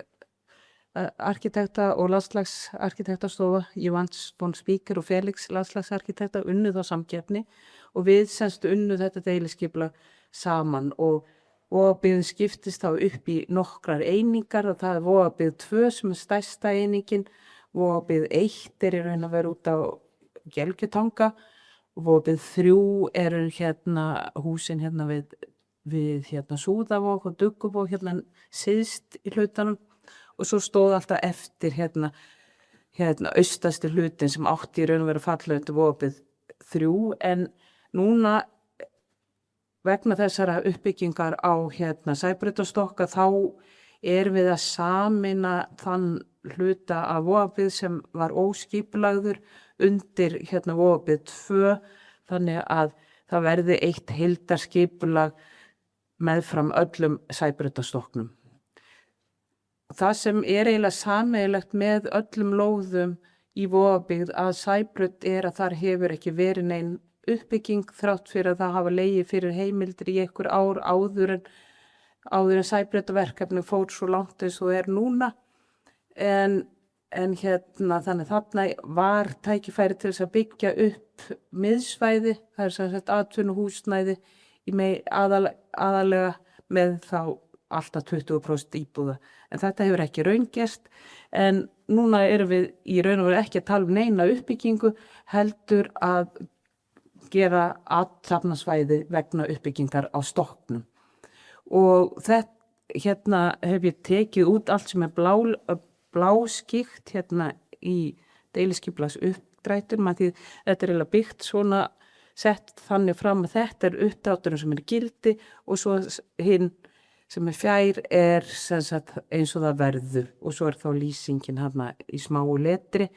arkitekta og landslagsarkitektastofa Jans von Spieker og Felix landslagsarkitekta unnuð á samkeppni og við semst unnuð þetta deiliskipulag saman og Vogabyggð skiptist þá upp í nokkrar einingar og það Vogabyggð 2 sem stærsta einingin, Vogabyggð 1 í raun að vera út á Gelgjutanga og Vogabyggð 3 hérna húsin hérna við hérna Súðavog og Dugguvog hérna syðst í hlutanum og svo stóð alltaf eftir hérna austasti hlutin sem átti í raun að vera falla undir Vogabyggð 3 en núna vegna þessara uppbyggingar á hérna Sæbrautarstokka þá við að sameina þann hluta af Vogabyggð sem var óskipulagður undir hérna Vogabyggð 2 þannig að það verði eitt heildarskipulag meðfram öllum Sæbrautarstokknum. Það sem eiginlega sameiginlegt með öllum lóðum í Vogabyggð að Sæbraut að þar hefur ekki verið nein uppbygging þrátt fyrir að það hafa legið fyrir heimildir í einhver ár áður en Sæbrautarverkefni fór svo langt eins og núna en hérna þannig þarna var tækifæri til þess að byggja upp miðsvæði, það sem sagt atvinnuhúsnæði aðalega með þá alltaf 20% íbúða en þetta hefur ekki raungerst en núna erum við í raun og veru ekki að tala neina uppbyggingu heldur að gera athafnasvæði vegna uppbyggingar á stokknum og þetta hérna hef ég tekið út allt sem bláskíkt hérna í deiliskipulags uppdrættur því þetta eiginlega byggt svona sett þannig fram að þetta uppdrátturinn sem gildi og svo hinn sem fjær sem sagt eins og það verður og svo þá lýsingin hérna í smáu letri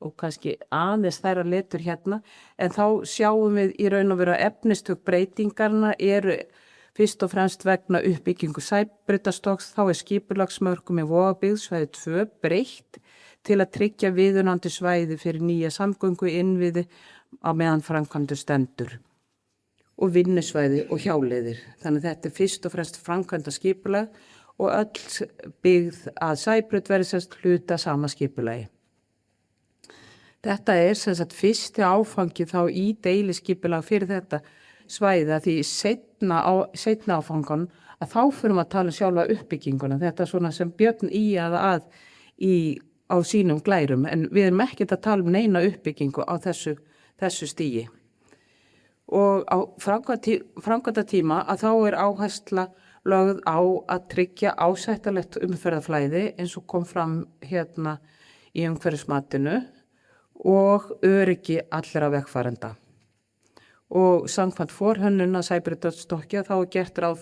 og kannski aðeins þæra letur hérna, en þá sjáum við í raun og veru að efnistök breytingarna fyrst og fremst vegna uppbyggingu Sæbrautarstokks, þá skipulagsmörkum í Vogabyggð svæði 2 breytt til að tryggja viðunandi svæði fyrir nýja samgöngu innviði á meðan framkvæmdur stendur og vinnusvæði og hjáleiðir. Þannig þetta fyrst og fremst framkvæmda skipulag og öll byggð að Sæbraut verði semst hluta sama skipulagi. Þetta sem sagt fyrsti áfangi þá í deiliskipulag fyrir þetta svæði að því seinna áfangan að þá fyrir að tala sjálfa uppbygginguna. Þetta svona sem Björn á sínum glærum en við erum ekkert að tala neina uppbyggingu á þessu stigi. Og á framkvæmdatíma að þá áhersla lögð á að tryggja ásættanlegt umferðarflæði eins og kom fram hérna í umhverfismatinu og öryggi allra vegfarenda. Og samkvæmt forhönnun að Sæbrautarstokki þá gert ráð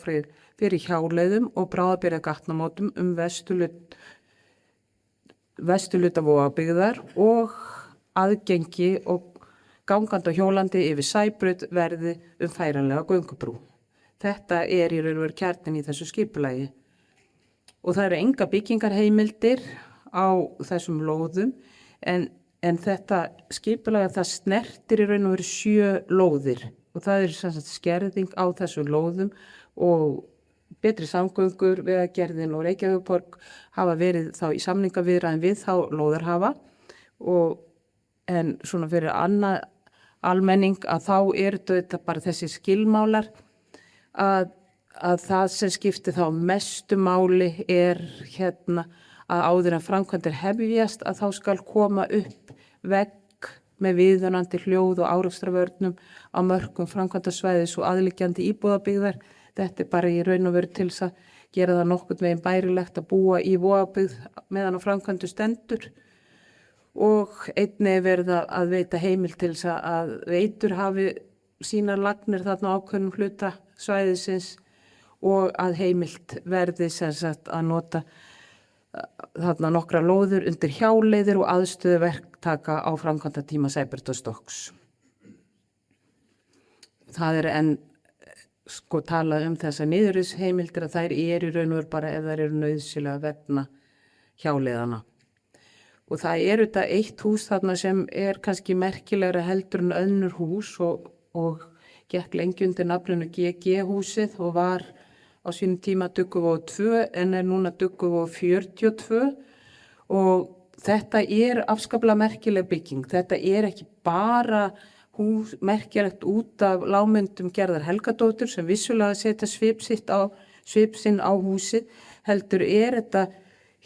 fyrir hjáleiðum og bráðabirgða gatnamótum vesturhluta Vogabyggðar og aðgengi og gangandi og hjólandi yfir Sæbraut verði færanlega göngubrú. Þetta í raun og veru kjarninn í þessu skipulagi. Og það eru enga byggingarheimildir á þessum lóðum en en þetta skipulag það snertir í raun og veru 7 lóðir og það er sem sagt skerðing á þessum lóðum og betri samgöngur, Vegagerðin og Reykjavíkurborg hafa verið þá í samningaviðræðum við þá lóðarhafa en svona fyrir annað almenning að þá þetta bara þessi skilmálar að það sem skiptir þá mestu máli að áður en framkvæmdir hefjast að þá skal koma upp vegg með viðunandi hljóð og árekstravörnum á mörkum framkvæmdarsvæðis og aðliggjandi íbúðabyggðar. Þetta er bara í raun og veru til þess að gera það nokkurn veginn bærilegt að búa í Vogabyggð meðan á framkvæmdu stendur og einnig verið að veita heimild til þess að veitur hafi sínar lagnir þarna ákveðnum hluta svæðisins og að heimild verði sem sagt að nota þarna nokkra lóður undir hjáleiðir og aðstöðu verktaka á framkvæmdatíma Sæbrautarstokks. Það er enn talað þessar niðurrifsheimildir að þær eru í raun og veru bara ef þær eru nauðsynlega vegna hjáleiðana. Og það þetta eitt hús þarna sem er kannski merkilegra heldur en önnur hús og gekk lengi undir nafninu GG húsið og var á sínum tíma Dugguvog 2 en er núna Dugguvog 42 og þetta er afskaplega merkileg bygging. Þetta er ekki bara hús merkilegt út af lágmyndum Gerðar Helgadóttur sem vissulega setja svip sinn á húsið, heldur þetta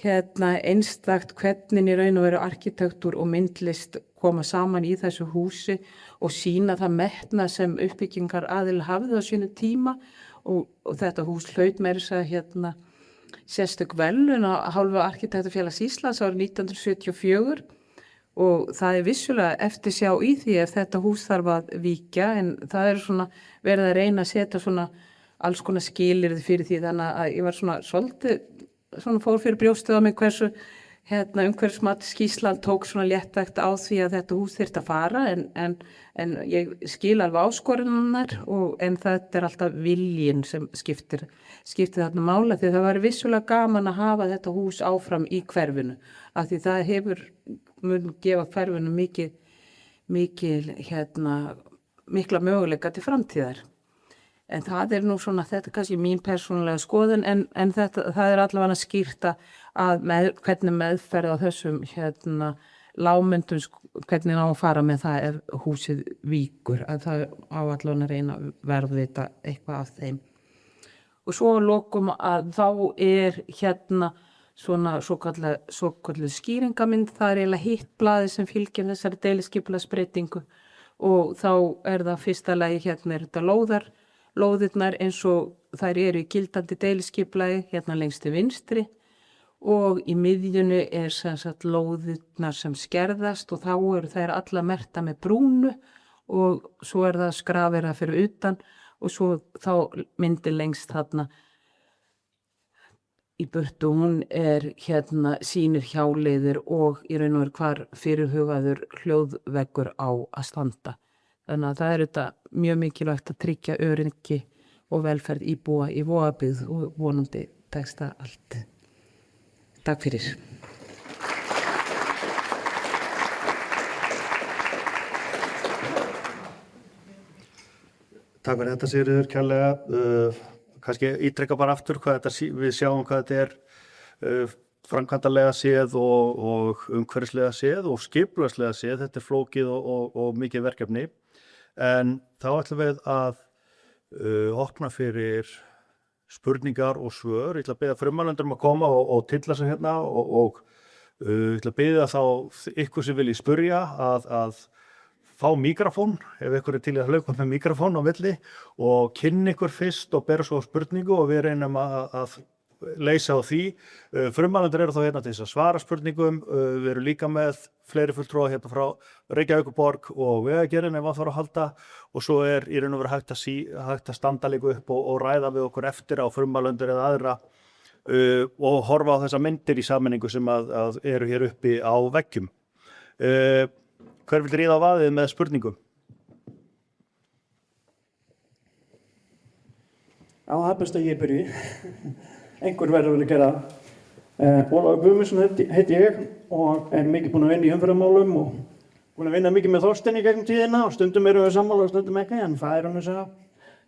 einstakt hvernig í raun og veru arkitektúr og myndlist koma saman í þessu húsi og sýna það metnað sem uppbyggingar aðilar hafði á sínu tíma og þetta hús hlaut meira að sérstök verðlaun á hálfu Arkitektafélags Íslands árið 1974 og það er vissulega eftirsjá í því ef þetta hús þarf að víkja en það er svona verið að reyna að setja svona alls konar skilyrði fyrir því þannig að ég var svona svolítið fór fyrir brjóstið á mig hversu umhverfismatsskýrslan tók svona léttvægt á því að þetta hús þyrfti að fara en ég skil alveg áskorunar en þetta er alltaf viljinn sem skiptir þarna mála því það var vissulega gaman að hafa þetta hús áfram í hverfinu af því það mun gefa hverfinu mikla möguleika til framtíðar. En það nú svona, þetta kannski mín persónulega skoðun en það allavega skýrt að hvernig meðferð á þessum lágmyndum, hvernig á að fara með það ef húsið víkur, að það á allavega að reyna að verðvita eitthvað af þeim. Og svo að lokum að þá svona svokölluð skýringamynd, það eiginlega hitt blaðið sem fylgir þessari deiliskipulagsbreytingu og þá það fyrsta lagi þetta lóðirnar eins og þær eru í gildandi deiliskipulagi lengst til vinstri og í miðjunni sem sagt lóðirnar sem skerðast og þá eru þær alla merkta með brúnu og svo það skrafera fyrir utan og svo þá myndir lengst þarna í burtu, hún sýnir hjáleiðir og í raun og veru hvar fyrirhugaður hljóðveggur á að standa. Þannig að það þetta mjög mikilvægt að tryggja öryggi og velferð íbúa í Vogabyggð og vonandi tekst það allt. Takk fyrir. Takk fyrir þetta Sigríður kærlega. Kannski ítreka bara aftur við sjáum hvað þetta er framkvæmdarlega séð og umhverfislega séð og skipulagslega séð. Þetta er flókið og mikið verkefni. En þá ætlum við að opna fyrir spurningar og svör. Ég ætla að biðja frummælendur að koma og tilla sig og ég ætla að biðja þá ykkur sem vilji spyrja að fá míkrafón, ef ykkur til að hlaupa með míkrafón á milli og kynna ykkur fyrst og bera svo spurningu og við reynum að leysa á því. Frummælendur eru þá til þess að svara spurningum. Við erum líka með fleiri fulltrúa frá Reykjavíkurborg og Vegagerðinni ef að þarf að halda og svo í raun og veru hægt að standa líka upp og ræða við okkur eftir á frummælendur eða aðra og horfa á þessar myndir í sammenningu sem að eru hér uppi á veggjum. Hver vill ríða á vaðið með spurningum? Já, það er best að ég byrji. Einhver verður að gera það. Ólafur Guðmundsson heiti ég og er mikið búinn að vinna í umferðarmálum og búinn að vinna mikið með Þorsteini gegnum tíðina og stundum erum við sammála og stundum ekki, en það er hann að segja.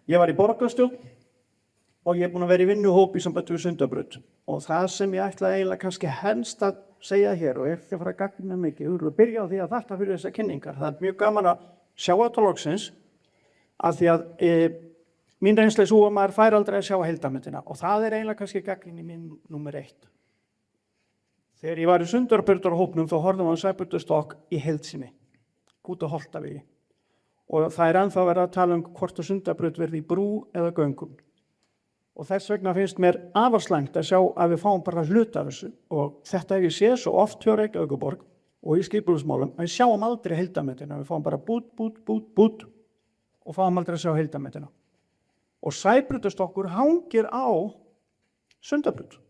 Ég var í borgarstjórn og ég er búinn að vera í vinnuhóp í sambandi við Sundabraut. Og það sem ég ætla eiginlega kannski helst að segja hér og ekki að fara að gagnrýna mikið, við erum að byrja á því að þakka fyrir þessar kynningar. Það er mjög gaman að sjá þetta loksins, af því að mín reynsla er svo að maður fær aldrei að sjá heildarmyndina og það er eiginlega kannski gagnrýni mín númer 1. Þegar ég var í Sundabrautarhópnum þá horfðum við á Sæbrautarstokk í heild sinni, út á Holtavegi. Og það er ennþá verið að tala hvort að Sundabraut verði í brú eða göngum. Og þess vegna finnst mér afar slæmt að sjá að við fáum bara hluta af þessu. Og þetta hef ég séð svo oft hjá Reykjavíkurborg og í skipulagsmálum að við sjáum aldrei heildarmyndina. Við fáum bara bút og fáum aldrei að sjá heildarmyndina. Og Sæbrautarstokkur hangir á Sundabraut.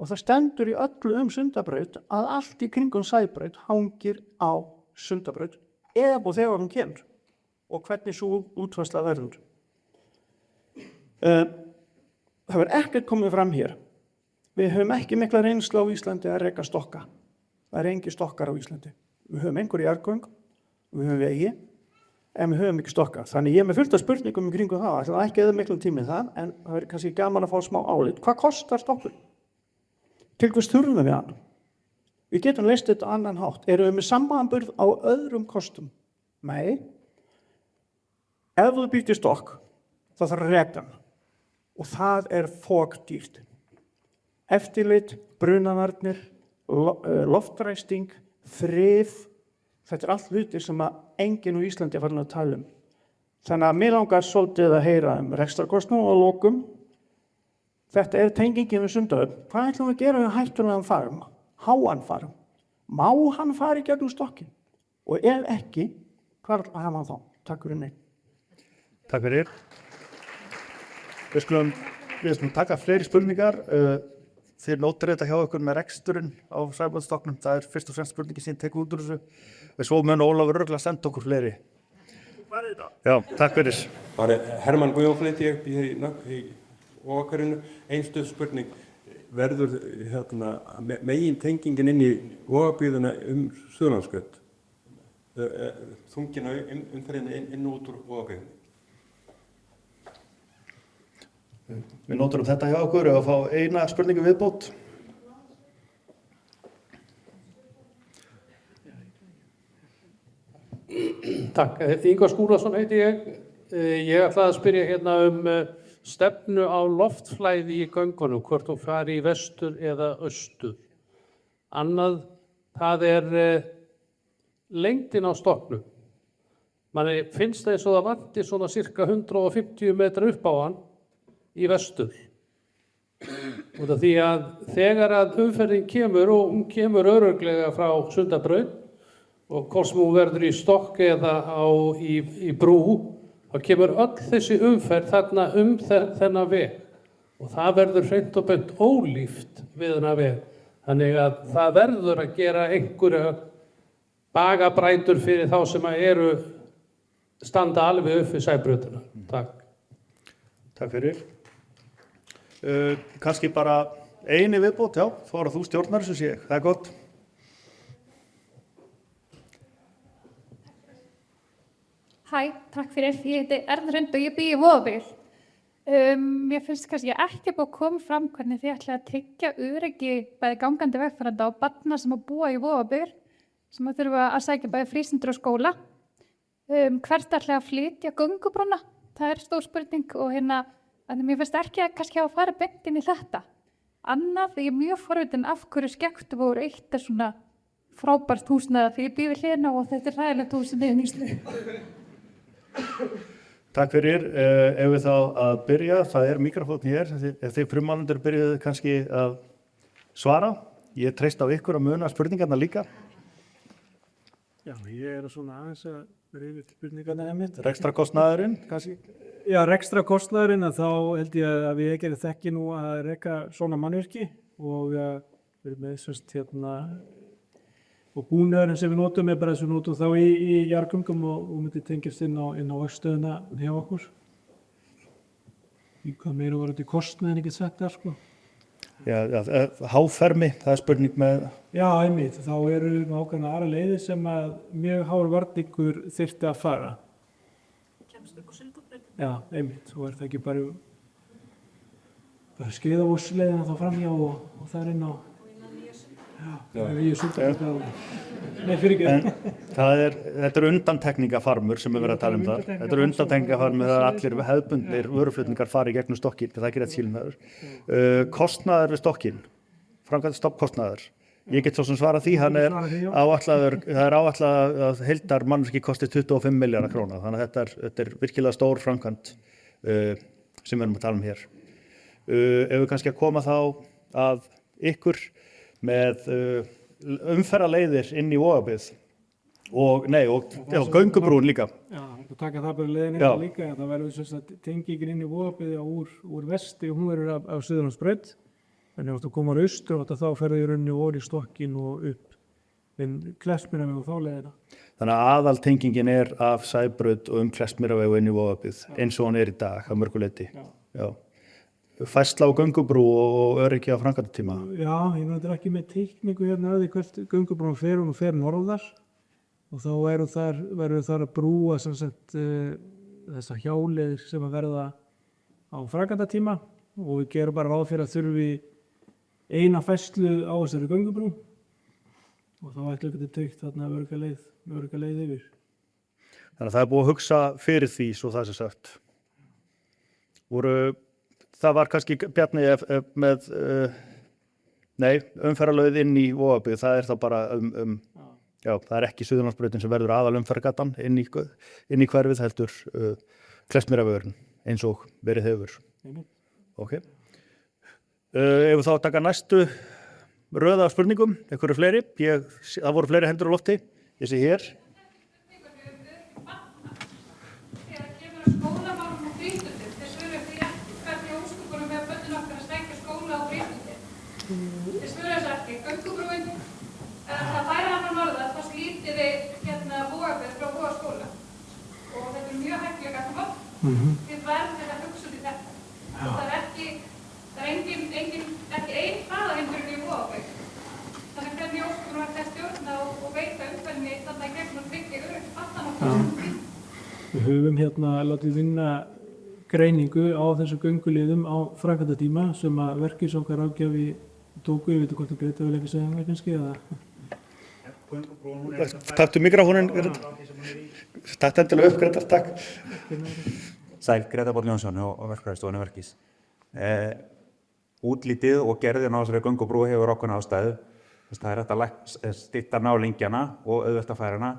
Og það stendur í öllu Sundabraut að allt í kringum Sæbraut hangir á Sundabraut eða búið þegar hún kemur og hvernig svo útfærsla verður. Það verður ekkert komið fram hér. Við höfum ekki mikla reynslu á Íslandi að reka stokka. Það er engi stokkar á Íslandi. Við höfum einhverja jarðgöng, við höfum vegi, en við höfum ekki stokka. Þannig ég er með fullt af spurningum í kringum það. Það er ekki eða miklu tími það, en það verður kannski gaman að fá smá álit. Hvað kostar stokkur? Til hvers þurfum við hann? Við getum leyst þetta á annan hátt. Erum við með samanburð á öðrum kostum? Nei. Ef þú býr til stokk, þá þarf að reka hann. Og það er fogdýrt. Eftirlit, brunavarnir, loftræsting, frið, þetta er allt hlutir sem að enginn á Íslandi er farin að tala um. Þannig að mér langar svolítið að heyra rekstrarkostnað og lokum. Þetta er tengingin við Sundahöfn. Hvað ætlum við að gera við hættulegan farm? Háan farm? Má hann fara í gegnum stokkin? Og ef ekki, hvað ætlum að hafa hann þá? Takk fyrir mig. Takk fyrir. Við skulum taka fleiri spurningar. Þið nótir þetta hjá ykkur með reksturinn á Sæbrautarstokknum. Það er fyrst og fremst spurningin sem tekur út úr þessu. Við svo mun Ólafur örugglega senda okkur fleiri. Já, takk fyrir. Hermann Guðjónsson heiti ég, býr í Vogakerfinu. Einstuð spurning, verður megin tengingin inn í Vogabyggðina Suðurlandsbraut? Þungina umferðinni inn og út úr Vogabyggðinni? Við nótum þetta hjá okkur og fá eina spurningu viðbót. Takk, Ingvar Skúlason heiti ég. Ég ætlaði að spyrja hérna stefnu á loftflæði í göngunum, hvort þú fari í vestur eða austur. Annað, það er lengdin á stokknum. Manni finnst það eins og það vanti svona cirka 150 metra upp á hann í vestur. Út af því að þegar að umferðin kemur, og hún kemur örugglega frá Sundabraut, og hvort sem hún verður í stokk eða í brú, þá kemur öll þessi umferð þarna þennan veg. Og það verður hreint og beint ólíft við þennan veg. Þannig að það verður að gera einhverja bagabrætur fyrir þá sem eru standa alveg upp við Sæbrautina. Takk. Takk fyrir. Kannski bara eini viðbót, já, þá er þú stjórnar þessu sé ég. Það er gott. Hæ, takk fyrir. Ég heiti Erna Hrund og ég bý í Vogabyggð. Mér finnst kannski ekki búið að koma fram hvernig þið ætlaði að tryggja öryggi bæði gangandi vegfarenda og barna sem að búa í Vogabyggð, sem að þurfa að sækja bæði frístundir og skóla. Hvert ætlaði að flytja göngubrúna? Það er stór spurning og þannig mér finnst ekki að kannski hafa að fara beint inn í þetta. Annað, ég er mjög forvitin af hverju Skemmtivogur 1 er svona frábært húsnæði því ég bý við hliðina og þetta er hræðilegt húsnæði í Nýslu. Takk fyrir. Ef við þá að byrja, það er mikrofón hér. Ef þið frummælendur byrjuðu kannski að svara. Ég treysti á ykkur að muna spurningarna líka. Já, ég er svona aðeins að vera yfir til spurningarna einmitt. Rekstrakostnaðurinn, kannski? Já, rekstrakostnaðurinn að þá held ég að við ekki þekki nú að reka svona mannvirki og verið með semst og búnaðurinn sem við notum er bara þess að við notum þá í jarðgöngum og myndi tengjast inn á vaktstöðina hjá okkur. Í hvað meira voru þetta í kostnaðin ekki sagt þar sko? háfermi, það er spurning með... Já, einmitt, þá eru ákveðna aðra leiðir sem að mjög hár varningur þyrfti að fara. Kemst upp á Silfurbraut? Já, einmitt, og það ekki bara Skriðavogsleiðina þá framhjá og þar inn á... Já, nýju Silfurbraut. Nei, fyrir ekki. Þetta er undantekningafarmur sem við verðum að tala um það. Þetta er undantekningafarmur þegar allir hefðbundnir vöruflutningar fari í gegnum stokkinn, það er ekki rétt skilnaður. Kostnaður við stokkinn, framkvæmd stoppkostnaður. Ég get svo sem svarað því, það er áætlað að heildar mannvirki kosti 25 milljarða króna, þannig að þetta er virkilega stór framkvæmd sem við erum að tala um hér. Ef við kannski að koma þá að ykkur með umferðarleiðir inn í Vogabyggð og göngubrún líka. Já, þú taka það bara leiðin inn líka, það verður sem sagt tengingin inn í Vogabyggð úr vesti og hún verður af Suðurlandsbraut. Þannig að þú komar austur og þá ferði í rauninni og í stokkinn og upp Kleppsmýraveg og þá leiðina. Þannig að aðaltengingin er af Sæbraut og Kleppsmýraveg inn í Vogabyggð eins og hann er í dag að mörgu leyti. Já. Færsla á göngubrú og öryggi á framkvæmdatíma. Já, ég er ekki með teikningu hérna að því hvert göngubrún fer norðar og þá verður þar að brúa sem sagt þessa hjáleiðir sem að verða á framkvæmdatíma og við gerum bara ráð fyrir að þurfi eina færslu á þessari göngubrú og þá ætlum við að tryggja þarna örugga leið yfir. Þannig að það er búið að hugsa fyrir því svo það sé sagt. Það var kannski Bjarni með umferðarlaug inn í Vogabyggð, það er þá bara það er ekki Suðurlandsbrautin sem verður aðalumferðargatan inn í hverfið heldur Kleppsmýravegurinn eins og verið hefur. Ok. Ef við þá taka næstu röð af spurningum, einhverju fleiri, það voru fleiri hendur á lofti, ég sé hér. Þegar kemur að skólamálum og frístundum, þess vegna því ekki hvernig ósköpunum með börnin okkar að sækja skóla og frístundum. Þess vegna þess ekki, göngubrúin, það færa hann á norðan, þá slítið þið Vogabyggð frá Vogaskóla. Og þetta er mjög hæglega vatn, þið verðið að hugsa út í þetta. Það er ekki ein hraðahindrun í Vogabyggð. Þannig hvernig ósköpunum ætti að stjórna og veita umferðinni þarna í gegnum tryggja öryggi fattan okkar. Við höfum látið vinna greiningu á þessu gönguleiðum á framkvæmdatíma sem að verkis okkar ráðgjafi tóku, ég veit hvort þú Greta vil ekki segja það kannski eða... Taktu mikrofóninn, takk endilega upp Greta, takk. Sæl, Greta Páll Jónsson og verkfræðistofan verkis. Útlítið og gerðin á þessari göngubrú hefur ákveðna ástæðu. Það er hægt að stytta nálingjana og auðvelda færana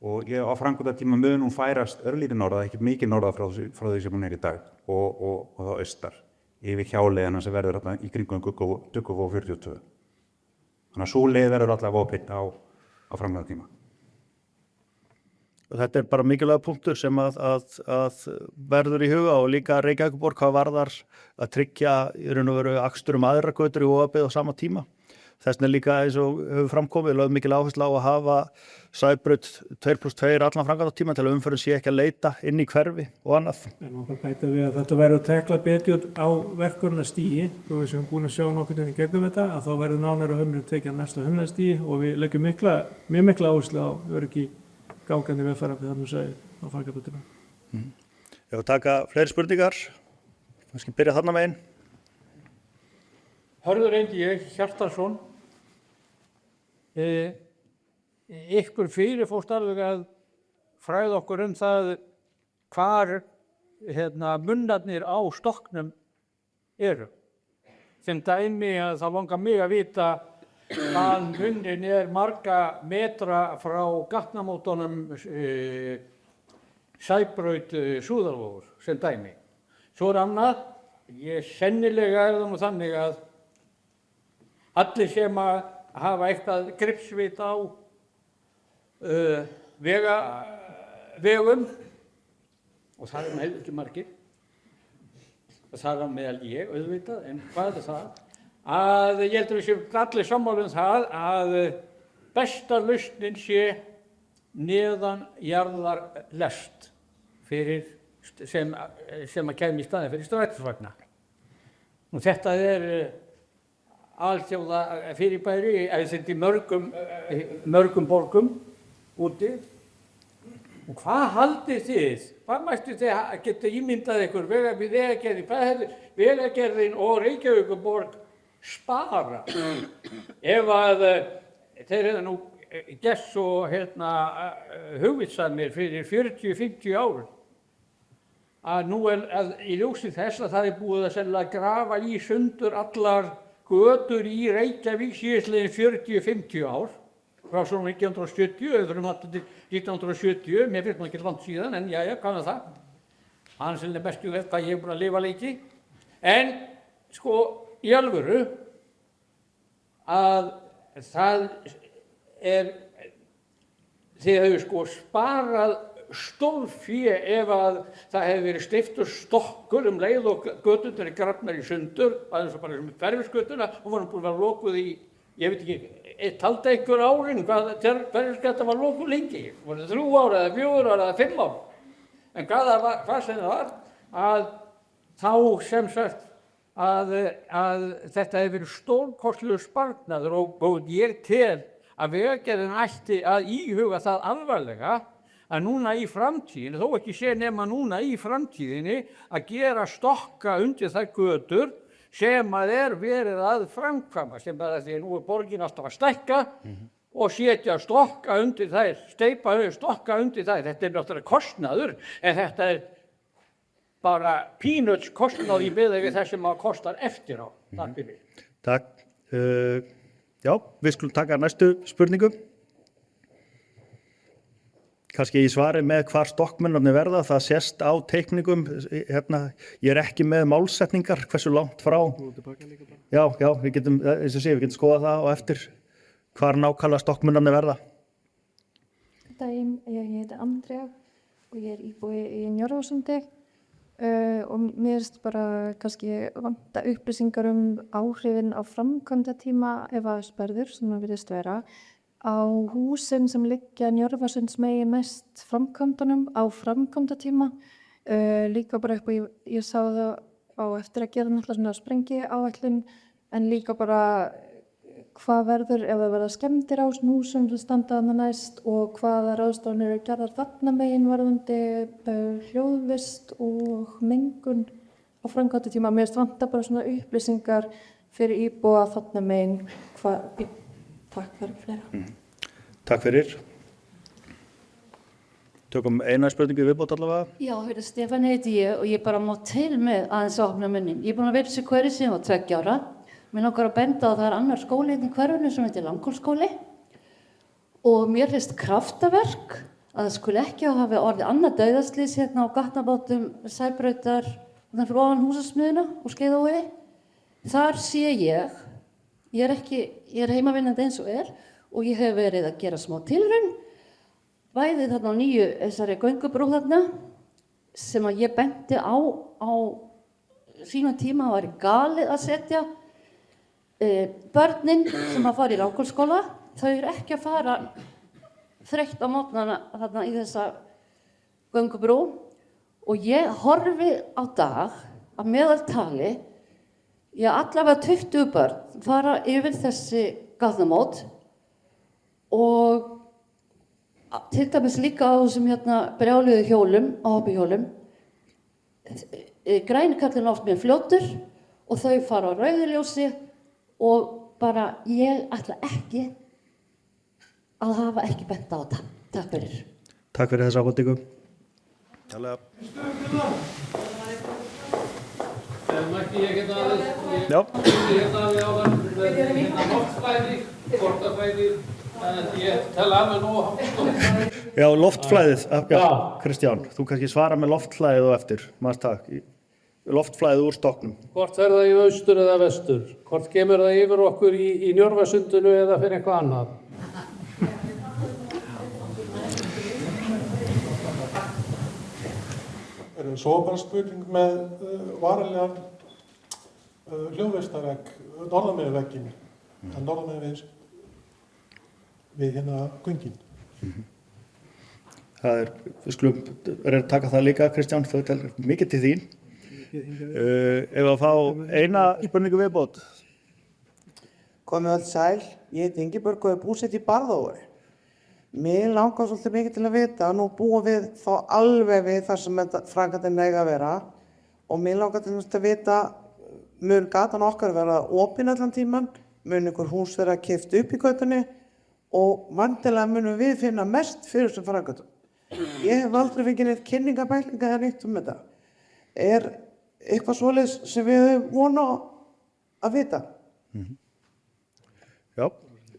og á framkvæmdatíma mun hún færast örlítið norðað, ekki mikið norðað frá því sem hún er í dag og þá austar yfir hjáleiðina sem verður í kringum Duggavog 42. Þannig að sú leið verður allavega ópinn á framkvæmdatíma. Og þetta er bara mikilvæg punktur sem að verður í huga og líka Reykjavíkurborg hvað varðar að tryggja í raun og veru akstur aðrar götur í Vogabyggð á sama tíma. Þess vegna líka eins og hefur framkomið lögð mikil áherslu á að hafa Sæbraut 2+2 allan framkvæmdatíma til að umferðin sé ekki að leita inn í hverfi og annað. En okkar bæta við að þetta verður teklað betur á verkefnastigi og við sem búin að sjá nokkuð í gegnum þetta að þá verður nánari hömlur tekið næsta hömlastigi og við leggjum mjög mikla áherslu á öryggi gangandi vegfarandi þannig að segja á framkvæmdatíma. Ég vil taka fleiri spurningar, kannski byrja þarna megin. Hörður Ingi, Hjartarson. Ykkur fórst alveg að fræða okkur það hvar munnarnir á stokknum eru. Sem dæmi að það langar mig að vita að munnin marga metra frá gatnamótunum Sæbraut Súðarvogur sem dæmi. Svo er annað, sennilega það nú þannig að allir sem að hafa eitthvað gripsvit á vegum og það er með ekki margir, það er meðal ég auðvitað, en hvað er það? Að ég heldur við séum allir sammála það að besta lausnin sé neðanjarðar lest fyrir sem að kæmi í staðinn fyrir strætisvagna. Og þetta alþjóða fyrirbæri, í mörgum borgum úti. Og hvað haldið þið? Hvað mættu þið geta ímyndað ykkur Vegagerðin? Hvað hefði Vegagerðin og Reykjavíkurborg spara ef að þeir hefðu nú gert svo hugvitsamir fyrir 40-50 árum? Að nú í ljósi þess að það búið að sennilega grafa í sundur allar götur í Reykjavík síðastliðin 40-50 ár, frá svona 1970, öðrum til 1970, mér finnst ekki langt síðan, en jæja, hvað er það? Hann sem bestu veit hvað ég búin að lifa lengi. En sko, í alvöru, að það þið hefur sko sparað stórfé ef að það hefði verið steyptur stokkur leið og göturnar grafnar í sundur, aðeins og bara Hverfisgötuna, og voru búin að vera lokuð í, ég veit ekki, taldi einhver árin hvað Hverfisgöta var lokuð lengi, voru 3 ár eða 4 ár eða 5 ár. En hvað sem það var, að þá sem sagt að þetta hefði verið stórkostlegur sparnaður og ég tel að Vegagerðin ætti að íhuga það alvarlega að núna í framtíðinni, þó ekki sé nema núna í framtíðinni, að gera stokka undir þær götur sem að verið að framkvæma, sem bara því að nú borgin alltaf að stækka og setja stokka undir þær, steypa stokka undir þær. Þetta náttúrulega kostnaður, en þetta bara peanuts kostnað í miðað við þess sem að kostar eftir á. Takk fyrir. Takk. Já, við skulum taka næstu spurningu. Kannski í svari með hvar stokkmennarnir verða, það sést á teikningum, ég ekki með málsetningar, hversu langt frá. Já, við getum, eins og sé, við getum skoðað það og eftir hvar nákvæmlega stokkmennarnir verða. Daginn, ég heiti Andrea og ég íbúi í Njörðarsundi og mér finnst bara kannski vanta upplýsingar áhrifin á framkvæmdatíma ef að sperður, sem það virðist vera, á húsin sem liggja Njörðarsundsmegin næst framkvæmdunum á framkvæmdatíma. Líka bara eitthvað, ég sá það á eftir að gera náttúrulega svona sprengiáætlun, en líka bara hvað verður ef það verða skemmdir á húsum sem standa þarna næst og hvaða ráðstafanir eru gerðar þarna megin varðandi hljóðvist og mengun á framkvæmdatíma. Mér finnst vanta bara svona upplýsingar fyrir íbúa þarna megin. Takk fyrir fleira. Takk fyrir. Tökum eina spurningu viðbót allavega. Já, Stefán heiti ég og ég bara má til með aðeins að opna munnin. Ég búin að vera þessi hverju síðan á 2 ára. Mér langar að benda á að það annar skóli í hverfinu sem heitir Langholtsskóli og mér finnst kraftaverk að það skuli ekki hafa orðið annað dauðaslys á gatnabátum Sæbrautar fyrir ofan húsasmiðjuna og Skeiðavogi. Þar sé ég er heimavinnandi eins og ég hef verið að gera smá tilraun, bæði þarna á nýju þessari göngubrú þarna sem að ég benti á sínum tíma að væri galið að setja börnin sem að fara í Langholtsskóla, þau eru ekki að fara þreytt á mótnana þarna í þessa göngubrú og ég horfi á dag að meðaltali allavega 20 börn fara yfir þessi gatnamót og til dæmis líka á þessum brjáluðu hjólum, áhoppuhjólum. Græni kallinn oft með fljótur og þau fara á rauðuljósi og bara ég ætla ekki að hafa ekki bent á þetta. Takk fyrir. Takk fyrir þessa ábendingu. Mætti ég geta aðeins, Já. Ég geta aðeins á það, loftflæði, kortaflæði, ég tala að með nóg. Já, loftflæðið, Kristján, þú kannski svara með loftflæðið og eftir, maður takk. Loftflæðið úr stokknum. Hvort fer það í austur eða vestur? Hvort kemur það yfir okkur í Njörðarsundinu eða fyrir eitthvað annað? Svo bara spurning með varanlegan hljóðveistarvegg, norðanmeginvegginn, norðanmegin við göngin. Það við skulum reyna að taka það líka, Kristján, það er mikið til þín. Ef að fá eina spurningu viðbót. Komið öll sæl, ég heiti Ingibjörg og er búsett í Barðavógi. Mér langar svolítið mikið til að vita, nú búum við þá alveg við þar sem framkvæmdin eiga að vera og mér langar til að vita, mun gatan okkar vera opin allan tíman, mun einhver hús vera keypt upp í götunni og vandilega munum við finna mest fyrir þessum framkvæmdum. Ég hef aldrei fengið neitt kynningabæklinga eða neitt um þetta. Er eitthvað svoleiðis sem við höfum von á að vita? Já,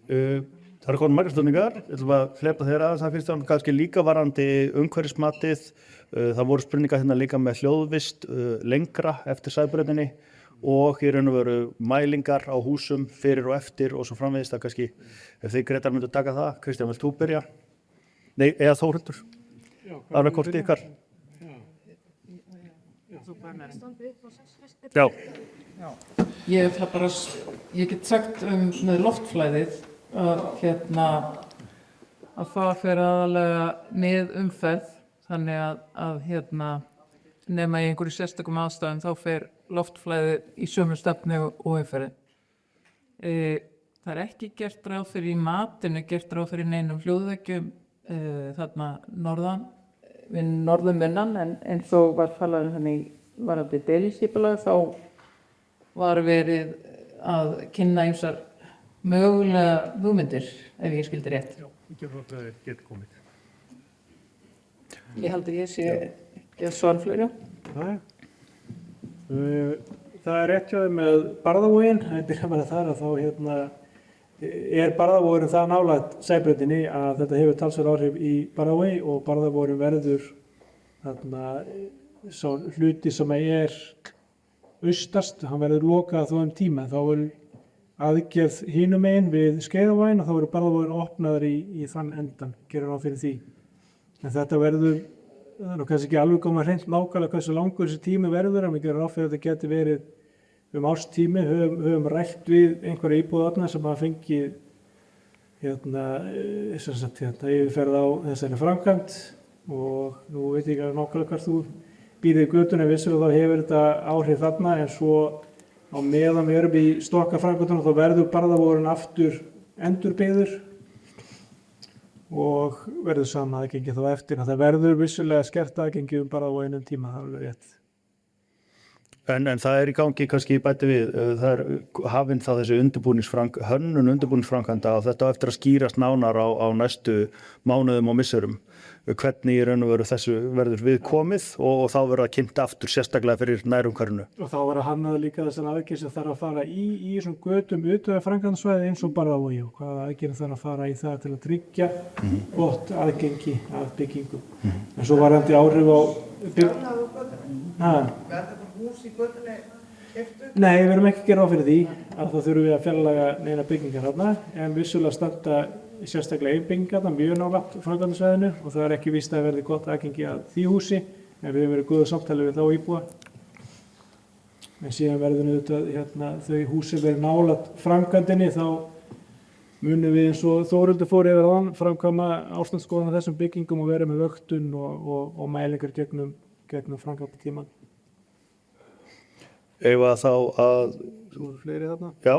það eru komin margar spurningar. Ég ætlum að hleypa þér aðeins að fyrst kannski líka varandi umhverfismatið. Það voru spurningar hérna líka með hljóðvist lengra eftir Sæbrautinni og í raun og veru mælingar á húsum fyrir og eftir og svo framvegis. Það kannski, ef þið Gretar myndu taka það, Kristján, vilt þú byrja? Nei, eða Þórhildur? Alveg kortið ykkar. Já. Ég get sagt með loftflæðið að það fer aðalega með umferð, þannig að nema í einhverju sérstakum aðstæðum þá fer loftflæðið í sömu stefnu og umferðin. Það er ekki gert ráð fyrir í matinu, gert ráð fyrir neinum hljóðvekkjum þarna norðan, við norðanmunnan, en eins og var talað þannig varðandi deiliskipulag þá var verið að kynna ýmsar mögulega hugmyndir, ef ég skildi rétt. Já, ekki hvort það getur komið. Ég held að ég sé ekki að svara fleiri. Það er rétt hjá þér með Barðavoginn, það byrja bara þar að þá er Barðavogurinn það nálægt Sæbrautinni að þetta hefur talsverð áhrif í Barðavogi og Barðavogurinn verður sá hluti sem er austast, hann verður lokað þó tíma, þá verður aðgerð hinum megin við Skeiðavoginn og þá verður Barðavogurinn opnaður í þann endan, gerir ráð fyrir því. En þetta verður, það er kannski ekki alveg koma hreint nákvæmlega hversu langur þessi tími verður, en við gerum ráð fyrir að þetta geti verið ástími, höfum rætt við einhverja íbúðarna sem hafa fengið yfirferð á þessari framkvæmd og nú veit ég ekki nákvæmlega hvert þú býrð í götunni, en vissulega þá hefur þetta áhrif þarna, en svo á meðan við erum í stokkaframkvæmdunum þá verður Barðavogurinn aftur endurbyggður og verður sama aðgengi þá eftir. Það verður vissulega skert aðgengi Barðavoginn tíma, það er alveg rétt. En það er í gangi kannski bæti við, það er hafinn þá þessi hönnun undirbúningsframkvæmda og þetta á eftir að skýrast nánar á næstu mánuðum og misserum. Hvernig í raun og veru þessu verður við komið og þá verður það kynnt aftur sérstaklega fyrir nærumhverfinu. Og þá verður hannað líka þessar aðgerðir sem þarf að fara í svona götum utan framkvæmdasvæði eins og Barðavogi og hvaða aðgerðir þarf að fara í það til að tryggja gott aðgengi að byggingum. En svo varðandi áhrif á hús í götunni keyptu? Nei, við erum ekki að gera ráð fyrir því að þá þurfum við að fjarlæga neina byggingar þarna, en vissulega standa sérstaklega einbyggingarna mjög nálægt framkvæmdasvæðinu og það er ekki víst að verði gott aðgengi að því húsi, en við höfum verið góða samtali við þá íbúa. En síðan verður auðvitað þau húsi verið nálægt framkvæmdinni, þá munum við eins og Þórhildur fór yfir áðan framkvæma ástandsskoðun á þessum byggingum og vera með vöktun og mælingar gegnum framkvæmdatímann. Eða þá að... Svo voru fleiri þarna? Já.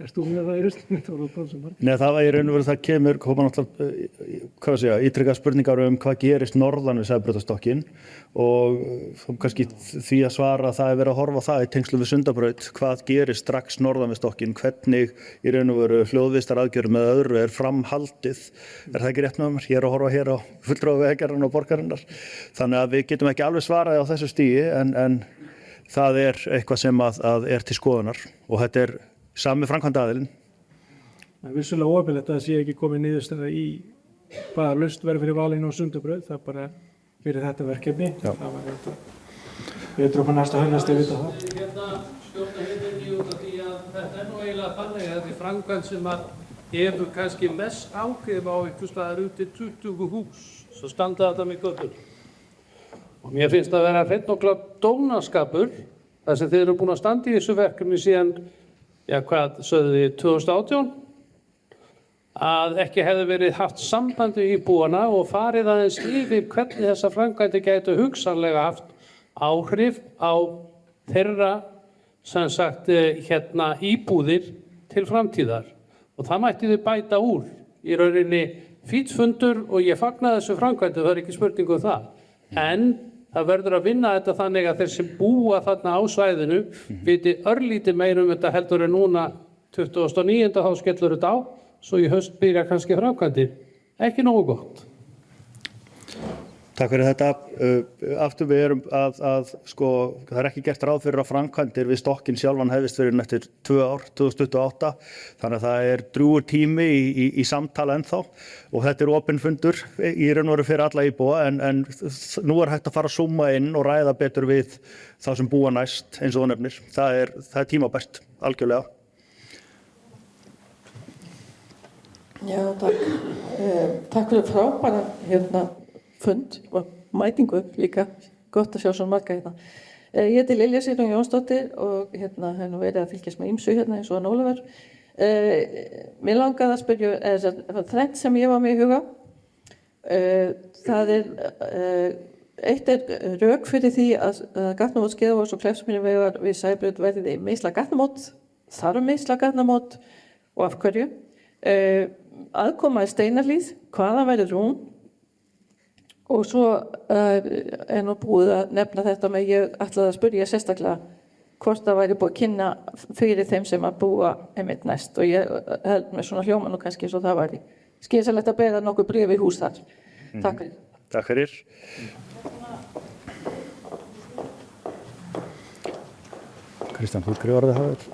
Erst þú með það í rustinu? Nei, það var í raun og veru, það koma náttúrulega, ítrekka spurningar hvað gerist norðan við Sæbrautarstokkinn og kannski því að svara það er verið að horfa á það í tengslum við Sundabraut, hvað gerist strax norðan við stokkinn, hvernig í raun og veru hljóðvistar aðgerðum með öðru er framhaldið, er það ekki rétt með mér? Ég er að horfa hér á fulltrúa Vegagerðarinnar og borgarinnar, þannig að við getum ekki alveg svaraði á þessu stigi en það er eitthvað sem að er til skoðunar og þetta er sami framkvæmdaaðilinn. Það er vissulega óöfnilegt að það sé ekki komið niðurstaða í hvaða lausn verður fyrir valinu á Sundabraut, það er bara fyrir þetta verkefni. Það var þetta. Við erum á næsta hönnast að vita það. Skjóta hérna út af því að þetta er nú eiginlega þannig að þetta er framkvæmd sem hefur kannski mest áhrif á einhvers staðar út í 20 hús, svo standa þetta með götur. Og mér finnst að vera hreint og klárt dónaskapur þar sem þeir eru búin að standa í þessu verkefni síðan, hvað sögðu þið, 2018, að ekki hefði verið haft sambandi við íbúana og farið aðeins yfir hvernig þessa framkvæmdir gætu hugsanlega haft áhrif á þeirra sem sagt íbúðir til framtíðar og það mætti þau bæta úr. Í rauninni fýtsfundur og ég fagna þessu framkvæmdu, það ekki spurningu það. En það verður að vinna þetta þannig að þeir sem búa þarna á svæðinu viti örlítið meira þetta heldur en núna 29. þá skellur þetta á, svo í haust byrja kannski framkvæmdir. Ekki nógu gott. Takk fyrir þetta. Aftur við erum sko, það er ekki gert ráð fyrir að framkvæmdir við stokkinn sjálfan hefist fyrir eftir 2 ár, 2028. Þannig að það er drjúgur tími í samtala ennþá og þetta er opinn fundur í raun og veru fyrir alla íbúa en nú er hægt að fara að zooma inn og ræða betur við þá sem búa næst eins og þú nefnir. Það er tímabært, algjörlega. Já, takk. Takk fyrir frábæra fund og mætingu líka. Gott að sjá svona marga hérna. Ég heiti Lilja Sigrún Jónsdóttir og hef nú verið að fylgjast með ýmsu hérna eins og hann Ólafur. Mér langaði að spyrja, þrennt sem ég var með í huga. Það eitt rök fyrir því að gatnamót Skeiðavágs og Kleppsmýrarvegar við Sæbraut verði meisla gatnamót, þarf meisla gatnamót og af hverju. Aðkoma í Steinarhlíð, hvaðan verður hún? Og svo nú búið að nefna þetta með ég ætlaði að spyrja sérstaklega hvort það væri búið að kynna fyrir þeim sem að búa einmitt næst og ég held með svona hljóman og kannski svo það væri skynsamlegt að bera nokkuð bréf í hús þar. Takk fyrir. Takk fyrir. Kristján, þú skrifar það hafa þér.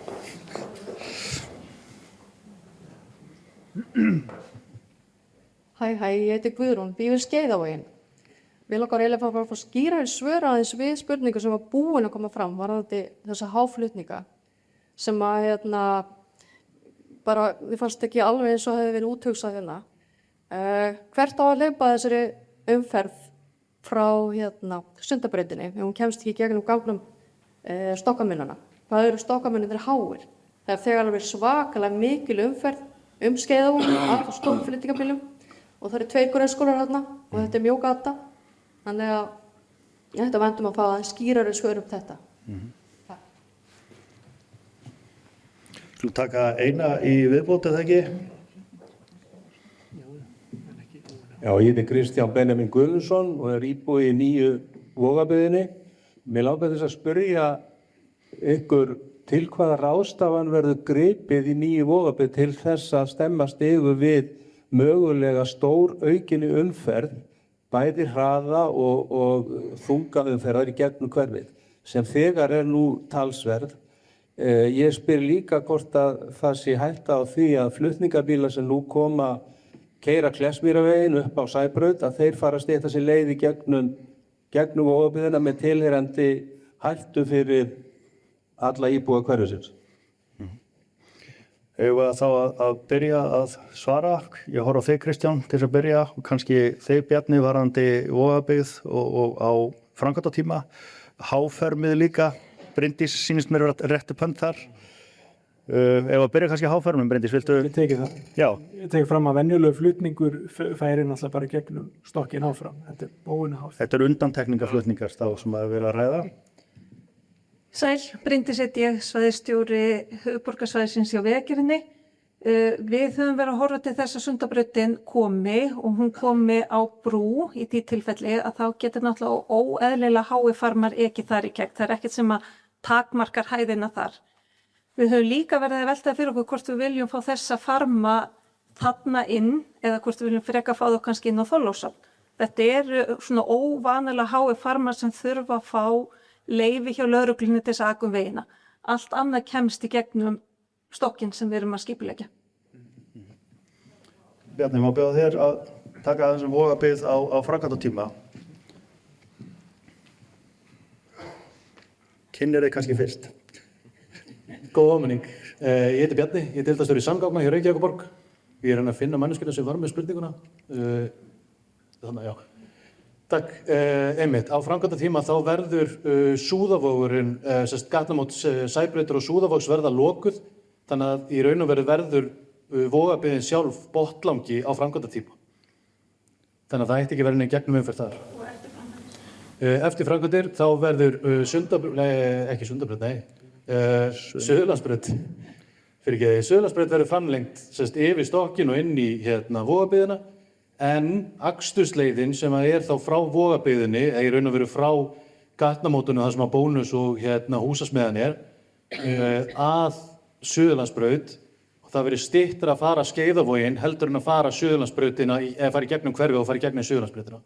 Hæ, ég heiti Guðrún, býr við Skeiðavoginn. Við langar eiginlega að fá skýrari svör aðeins við spurningu sem var búin að koma fram varðandi þessa háflutninga sem að bara við fannst ekki alveg eins og hefði verið úthugsað hérna. Hvert á að hleypa þessari umferð frá Sundabrautinni ef hún kemst ekki gegnum gangnum stokkamynnana? Hvað eru stokkamynnir háir? Það er þegar alveg svakalega mikil umferð Skeiðavog af stórflutningabílum og það eru 2 grunnskólar þarna og þetta er mjög gata. Þannig að ég ætti að vendum að fá aðeins skýrari svör þetta. Þú taka eina í viðbót eða ekki? Já, ég heiti Kristján Benjamin Guðmundsson og er íbúi í nýju Vogabyggðinni. Mér langar þess að spyrja ykkur til hvaða ráðstafan verður gripið í nýju Vogabyggð til þess að stemma stigu við mögulega stór aukinni umferð bæði hraða og þunga umferðar í gegnum hverfið sem þegar er nú talsverð. Ég spyr líka hvort að það sé hætta á því að flutningabílar sem nú koma keyra Kleppsmýrarveginn upp á Sæbraut að þeir fara að stytta sér leið í gegnum Vogabyggðina með tilheyrandi hættu fyrir alla íbúa hverfisins. Eigum við þá að byrja að svara. Ég horf á þig Kristján til þess að byrja og kannski þig Bjarni varðandi Vogabyggð og á framkvæmdatíma. Háfermið líka, Bryndís sýnist mér rétt upp hönd þar. Ef að byrja kannski háfermið, Bryndís, viltu? Ég teki það. Já. Ég teki fram að venjulegur flutningur færi náttúrulega bara gegnum stokkinn áfram. Þetta er bóinu háfermið. Þetta er undantekningaflutningar þá sem að við viljum að ræða. Sæl, Bryndís heiti ég, svæðisstjóri höfuðborgarsvæðisins hjá Vegagerðinni. Við höfum verið að horfa til þess að Sundabrautin komi og hún komi á brú í því tilfelli að þá getur náttúrulega óeðlilega hái farmar ekki þar í gegn. Það er ekkert sem að takmarkar hæðina þar. Við höfum líka verið að velta fyrir okkur hvort við viljum fá þessa farma þarna inn eða hvort við viljum freka fá þá kannski inn á Þorlákshöfn. Þetta eru svona óvanalega hái farmar sem þurfa að fá leyfi hjá lögreglunni til þess að aka vegina. Allt annað kemst í gegnum stokkinn sem við erum að skipuleggja. Bjarni, má bjóða þér að taka þessum Vogabyggð á framkvæmdatíma. Kynnir þig kannski fyrst. Góð áminning. Ég heiti Bjarni, ég er deildarstjóri samgangna hjá Reykjavíkurborg. Ég er að finna manneskjuna sem var með spurninguna. Þannig, já. Takk, einmitt. Á framkvæmdatíma þá verður Súðavogurinn, gatnamót Sæbrautar og Súðavogs verða lokuð, þannig að í raun og veru verður Vogabyggðin sjálf botlangi á framkvæmdatíma. Þannig að það ætti ekki verið neinn gegnum umferð þar. Eftir framkvæmdir þá verður Suðurlandsbraut fyrirgeði, Suðurlandsbraut verður framlengt yfir stokkin og inn í Vogabyggðina, en akstursleiðin sem þá frá Vogabyggðinni, í raun og veru frá gatnamótinu þar sem að Bónus og Húsasmiðjan að Suðurlandsbraut, og það verður styttra að fara Skeiðavoginn heldur en að fara Suðurlandsbrautina eða fara í gegnum hverfið og fara í gegnum Suðurlandsbrautina.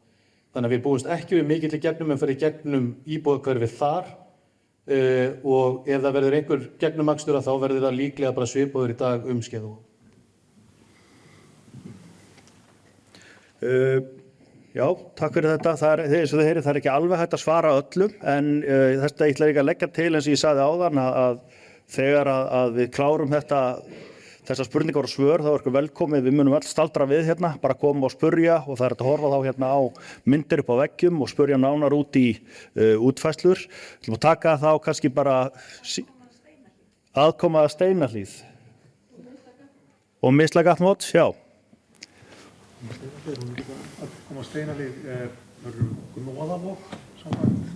Þannig að við búumst ekki við mikill í gegnum en fara í gegnum íbúðahverfið þar, og ef það verður einhver gegnumakstur þá verður það líklega bara svipaður í dag Skeiðavog. Já, takk fyrir þetta. Það er ekki alveg hægt að svara öllum, en þetta ég ætla ekki að leggja til eins og ég sagði áðan að þegar að við klárum þessar spurningar og svör, þá er ykkur velkomið, við munum öll staldra við hérna, bara koma og spurja, og það er hægt að horfa þá hérna á myndir upp á veggjum og spurja nánar út í útfærslur. Við ætlum að taka þá kannski bara aðkoma að Steinahlíð og Mislagatnamót, já. Aðkoma að Steinahlíð verður Gnóðavog samkvæmt.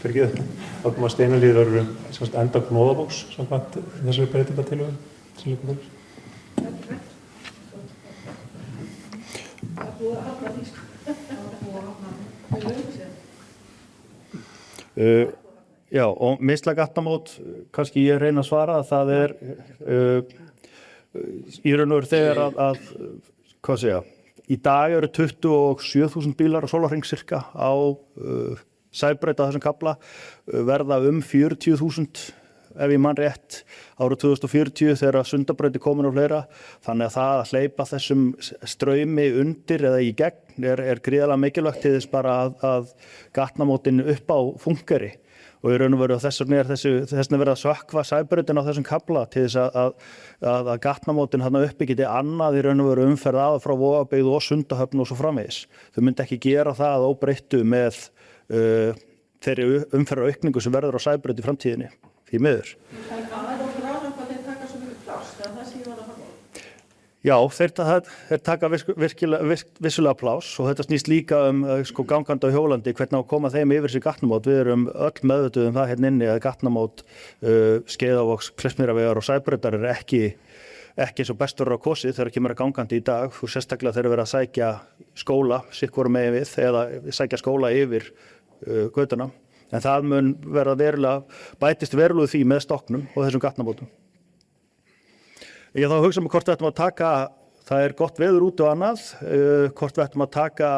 Fyrirgeðu, aðkoma að Steinahlíð verður enda Gnóðavogs samkvæmt þessari breytingartillögu. Já, og Mislagatnamót, kannski ég reyna að svara að það í raun og veru þegar hvað segja, í dag eru 27.000 bílar á sólarhring cirka á Sæbraut á þessum kafla, verða 40.000 ef ég man rétt árið 2040 þegar Sundabraut er komin og fleira, þannig að það að hleypa þessum straumi undir eða í gegn er gríðarlega mikilvægt til þess bara að gatnamótin upp á fúnkeri, og í raun og veru þess vegna verið að sökkva Sæbrautin á þessum kafla til þess að gatnamótin þarna uppi geti annað í raun og veru umferð að frá Vogabyggð og Sundahöfn og svo framvegis. Þau myndi ekki gera það óbreyttu með þeirri umferðaraukningu sem verður á Sæbraut í framtíðinni. Því miður. Já, þeir taka vissulega pláss, og þetta snýst líka gangandi á hjólandi, hvernig á að koma þeim yfir þessi gatnamót. Við erum öll meðvituð það hérna inni að gatnamót Skeiðavogs, Kleppsmýrarvegar og Sæbrautar ekki eins og bestur á kosið þegar kemur að gangandi í dag, og sérstaklega þegar verið að sækja skóla sitt hvoru megin við, eða sækja skóla yfir götuna. En það mun bætist verulega því með stokknum og þessum gatnamótum. Ég þá hugsa mig hvort við ættum að taka, það er gott veður úti og annað, hvort við ættum að taka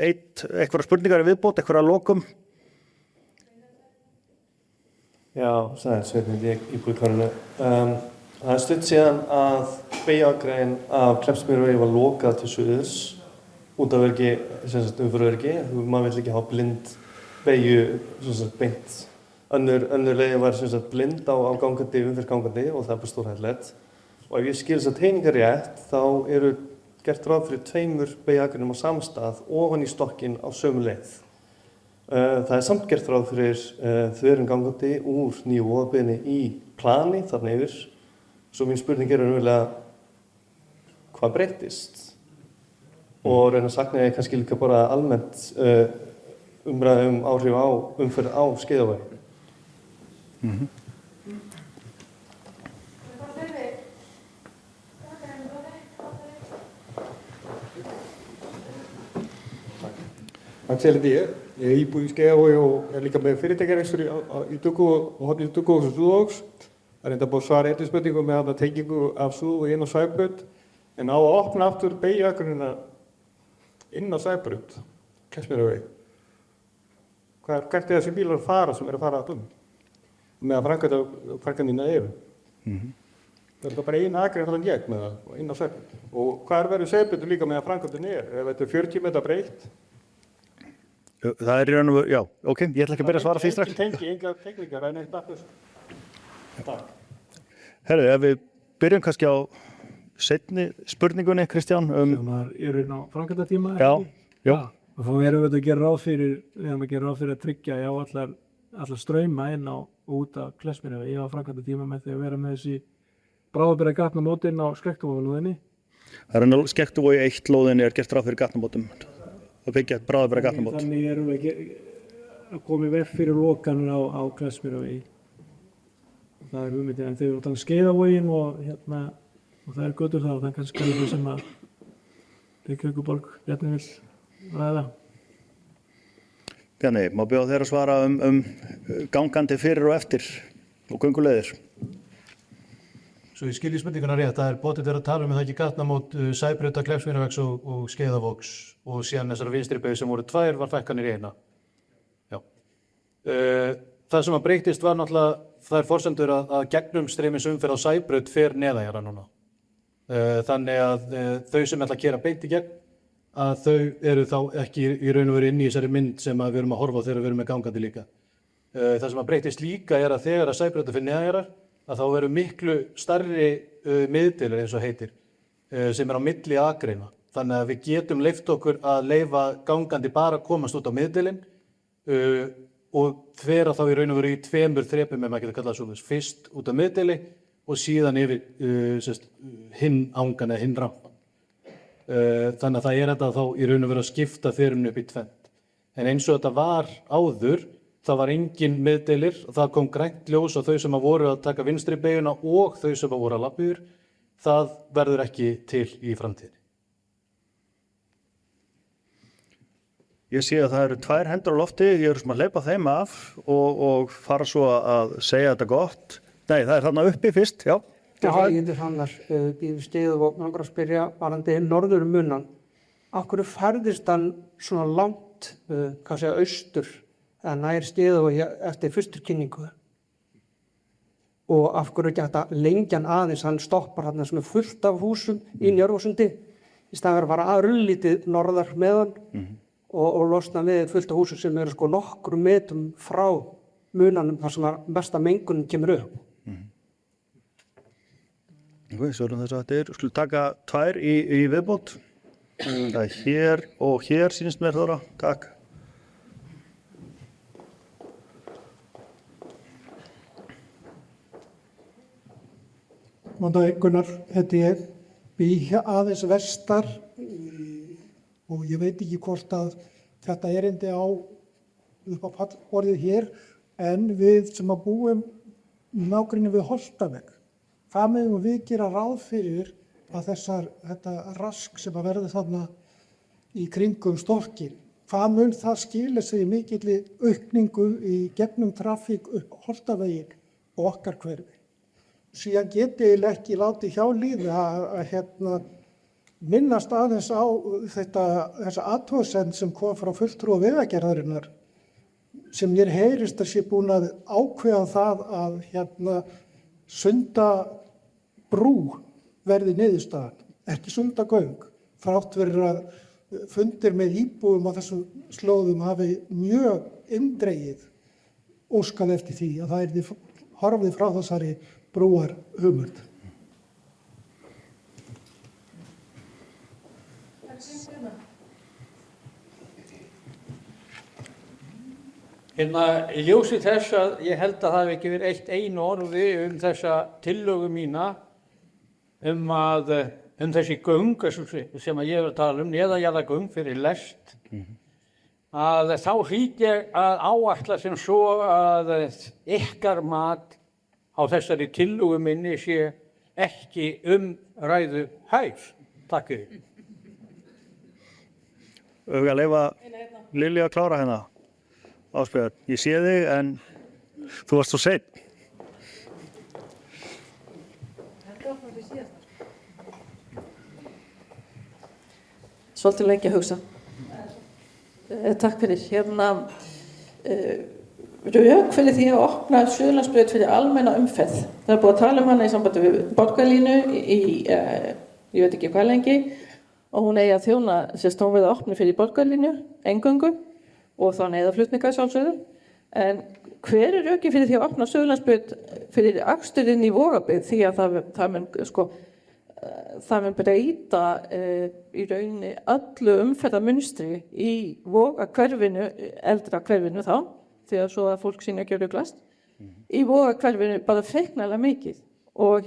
einhverja spurningar í viðbót, einhverja að lokum. Já, Sveinn, ég íbúi í Kárinu. Það er stutt síðan að beygjuakrein af Kleppsmýrarvegi var lokað til suðurs út af umferðaröryggi. Maður vill ekki hafa blind beygju beint. Önnur leiðin var blind á gangandi, umferðargangandi, og það er bara stórhættulegt. Og ef ég skil þessar teiningar rétt, þá eru gert ráð fyrir 2 beygjuakreinum á sama stað ofan í stokkinn á sömu leið. Það er samt gert ráð fyrir þverun gangandi úr nýju Vogabyggðinni í plani þarna yfir. Svo mín spurning er raunverulega hvað breyttist? Og reyna að sakna ég kannski líka bara almennt umræðu áhrif á umferð á Skeiðavegi. Axel heiti ég er íbúi í Skeiðavogi og er líka með fyrirtækjarekstur í Dugguvogi og horfni í Dugguvogs og Súðavogs. Það er enda búið að svara einni spurningu með tengingu af Súðavogi inn á Sæbraut, en á að opna aftur beygjuakreinina inn á Sæbraut, Kleppsmýrarvegi. Hvert er þessi bílar fara sem eru að fara allum með að framkvæmdina yfir? Það er bara eina akrein þarna gegn með það inn á Sæbraut. Og hvað verður Sæbrautin líka með að framkvæmdina ef þetta er 40 metra breitt? Það er í raun og veru, já, ok, ég ætla ekki að byrja að svara því strax. Enga tekníkar, en eitt aftur. Takk. Herru, ef við byrjum kannski á seinni spurningunni, Kristján. Ég er inn á framkvæmdatíma, ekki? Já. Og þá erum við að gera ráð fyrir að tryggja allar strauma inn á og út af Kleppsmýrarvegi. Ég var framkvæmdatíma með því að vera með þessi bráðabirgða gatnamótin á Skektuvogalóðinni. Það er Skektuvogi 1 lóðinni er gert ráð fyrir gatnamótum. Að byggja bráðabirgða gatnamót. Þannig erum við að koma í veg fyrir lokanir á Kleppsmýrarvegi. Það er hugmyndin, en þau eru að tala Skeiðavoginn og það er götur það og það er kannski það sem að Reykjavíkurborg Bjarni vill ræða. Bjarni, má bjóða þér að svara gangandi fyrir og eftir og gönguleiðir? Svo ég skilji spurninguna rétt, það er bótið að tala það ekki gatnamót Sæbrautar, Kleppsmýrarvegs og Skeiðavogs og síðan þessar vinstri beygju sem voru 2 var fækkanir í 1. Já. Það sem að breyttist var náttúrulega það forsendur að gegnumstreymisumferð á Sæbraut fer neðanjarðar núna. Þannig að þau sem ætla að keyra beint í gegn, að þau eru þá ekki í raun og veru inn í þessari mynd sem við erum að horfa á þegar við erum með gangandi líka. Það sem að breyttist líka er að þegar að Sæbrautar fer neðanjarðar, að þá veru miklu starri miðdelar eins og heitir, sem er á milli akreina. Þannig að við getum leyft okkur að leyfa gangandi bara að komast út á miðdelin og þvera þá í raun og veru í 2 þrepum, ef maður getur kallað svo, fyrst út á miðdeli og síðan yfir hinn angan eða hinn rampan. Þannig að það er þetta þá í raun og veru að skipta þverunni upp í 2. En eins og þetta var áður, það var engin miðdelir og það kom grænt ljós og þau sem að voru að taka vinstri beyguna og þau sem að voru að labba yfir, það verður ekki til í framtíðinni. Ég sé að það eru 2 hendur á lofti, ég eru sem að hleypa þeim af og fara svo að segja þetta gott. Nei, það er þarna uppi fyrst, já. Já, ég heiti Hrannar, býð Skeiðavog, langar að spyrja varðandi norður munan. Af hverju færðist hann svona langt, austur, eða nær Skeiðavog eftir fyrstu kynningu? Og af hverju ekki hægt að lengja hann aðeins, hann stoppar hann svona fullt af húsum í Njörvasundi, í staðar að fara örlítið norðar með hann og losna við fullt af húsum sem eru nokkrum metrum frá munanum þar sem mesta mengunin kemur upp. Svo erum þess að þetta er, skulum taka 2 í viðbót. Það er hér og hér sýnist mér Þóra, takk. Góðan dag, Gunnar heiti ég, bý aðeins vestar og ég veit ekki hvort að þetta erindi á upp á pallborðið hér, en við sem að búum nágrinni við Holtaveg, hvað megum við gera ráð fyrir að þetta rask sem að verður þarna í kringum storkin, hvað mun það skila sig í mikilli aukningu í gegnum trafík upp Holtaveginn og okkar hverfi? Síðan geti ég ekki látið hjá líða að minnast aðeins á þessa athugasemd sem kom frá fulltrúa Vegagerðarinnar sem mér heyrist að sé búin að ákveða það að Sundabrú verði niðurstaðan, ekki Sundagöng, þrátt fyrir að fundir með íbúum á þessum slóðum hafi mjög eindregið óskað eftir því að það yrði horfið frá þessari brúar hugmynd. Í ljósi þess að ég held að það hafi ekki verið eitt einu orði þessa tillögu mína þessi göng sem ég er að tala neðanjarðargöng fyrir lest, að þá hlýt ég að áætla sem svo að ykkar mat á þessari tillögu minni sé ekki umræðu hæf. Takk fyrir. Við að leyfa Lilju að klára hérna. Ásbjörn, ég sé þig en þú varst svo seinn. Svolítið lengi að hugsa. Takk fyrir. Rök fyrir því að opna Suðurlandsbraut fyrir almenna umferð. Það er búið að tala hana í sambandi við borgarlínu ég veit ekki hvað lengi, og hún eigi að þjóna hún verið að opna fyrir borgarlínu eingöngu og þá neyðarflutninga sjálfsögðu. En hver er rökin fyrir því að opna Suðurlandsbraut fyrir aksturinn í Vogabyggð, því að það mun breyta í rauninni öllu umferðarmunstri í Vogahverfinu, eldra hverfinu þá, því að svo að fólk sína ekki ruglast, í Vogahverfinu bara feiknarlega mikið og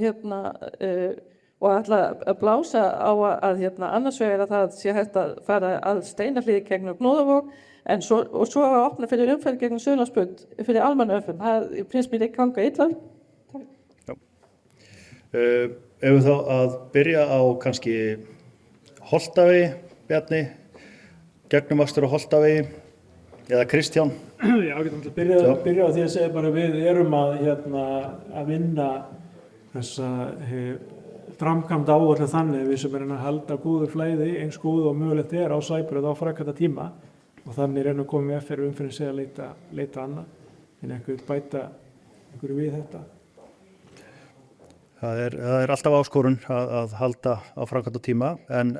og ætla að blása á að annars vegar að það sé hægt að fara að Steinahlíð gegnum Gnúðavog og svo að opna fyrir umferð gegnum Suðurlandsbraut fyrir almenna umferð. Það finnst mér ekki ganga illa. Takk. Ef við þá að byrja á kannski Holtavegi, Bjarni, gegnumakstur á Holtavegi, eða Kristján? Já, við getum alltaf byrja á því að segja bara við erum að vinna þessa framkvæmda áætlun þannig við sem erum að halda góður flæði eins góð og mögulegt á Sæbraut á framkvæmda tíma og þannig erum við komið með fyrir umfyrir sig að leita annað en einhver bæta einhverju við þetta. Það er alltaf áskorun að halda á framkvæmda tíma en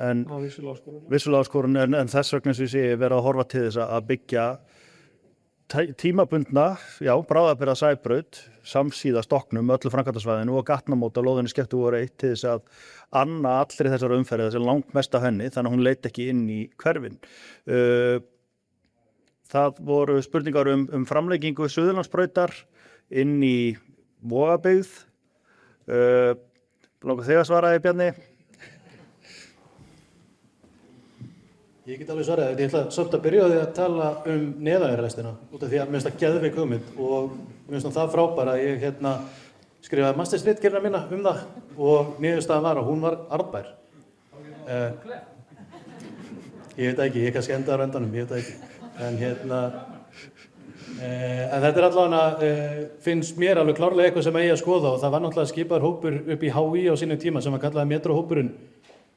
vissulega áskorun en þess vegna sem ég segi vera að horfa til þess að byggja tímabundna, bráðabirgða Sæbraut samsíða stokknum öllu framkvæmdasvæðinu og gatnamót á lóðinni Skemmtuvör 1 til þess að anna allri þessar umferði þessi langt mest af henni þannig að hún leit ekki inn í hverfin. Það voru spurningar framlengingu Suðurlandsbrautar inn í Vogabyggð. Langar þig að svara því, Bjarni? Ég get alveg svarað, ég ætla samt að byrja á því að tala neðanjarðarlestina út af því að mér finnst það geðveik hugmynd og mér finnst það frábæra að ég skrifaði mastersritgerðina mína það og niðurstaðan var að hún var arðbær. Ég veit ekki, ég kannski endaði á endanum, ég veit ekki. En þetta allavega, finnst mér alveg klárlega eitthvað sem eigi að skoða og það var náttúrulega skipaður hópur upp í HÍ á sínum tíma sem var kallaði metróhópurinn.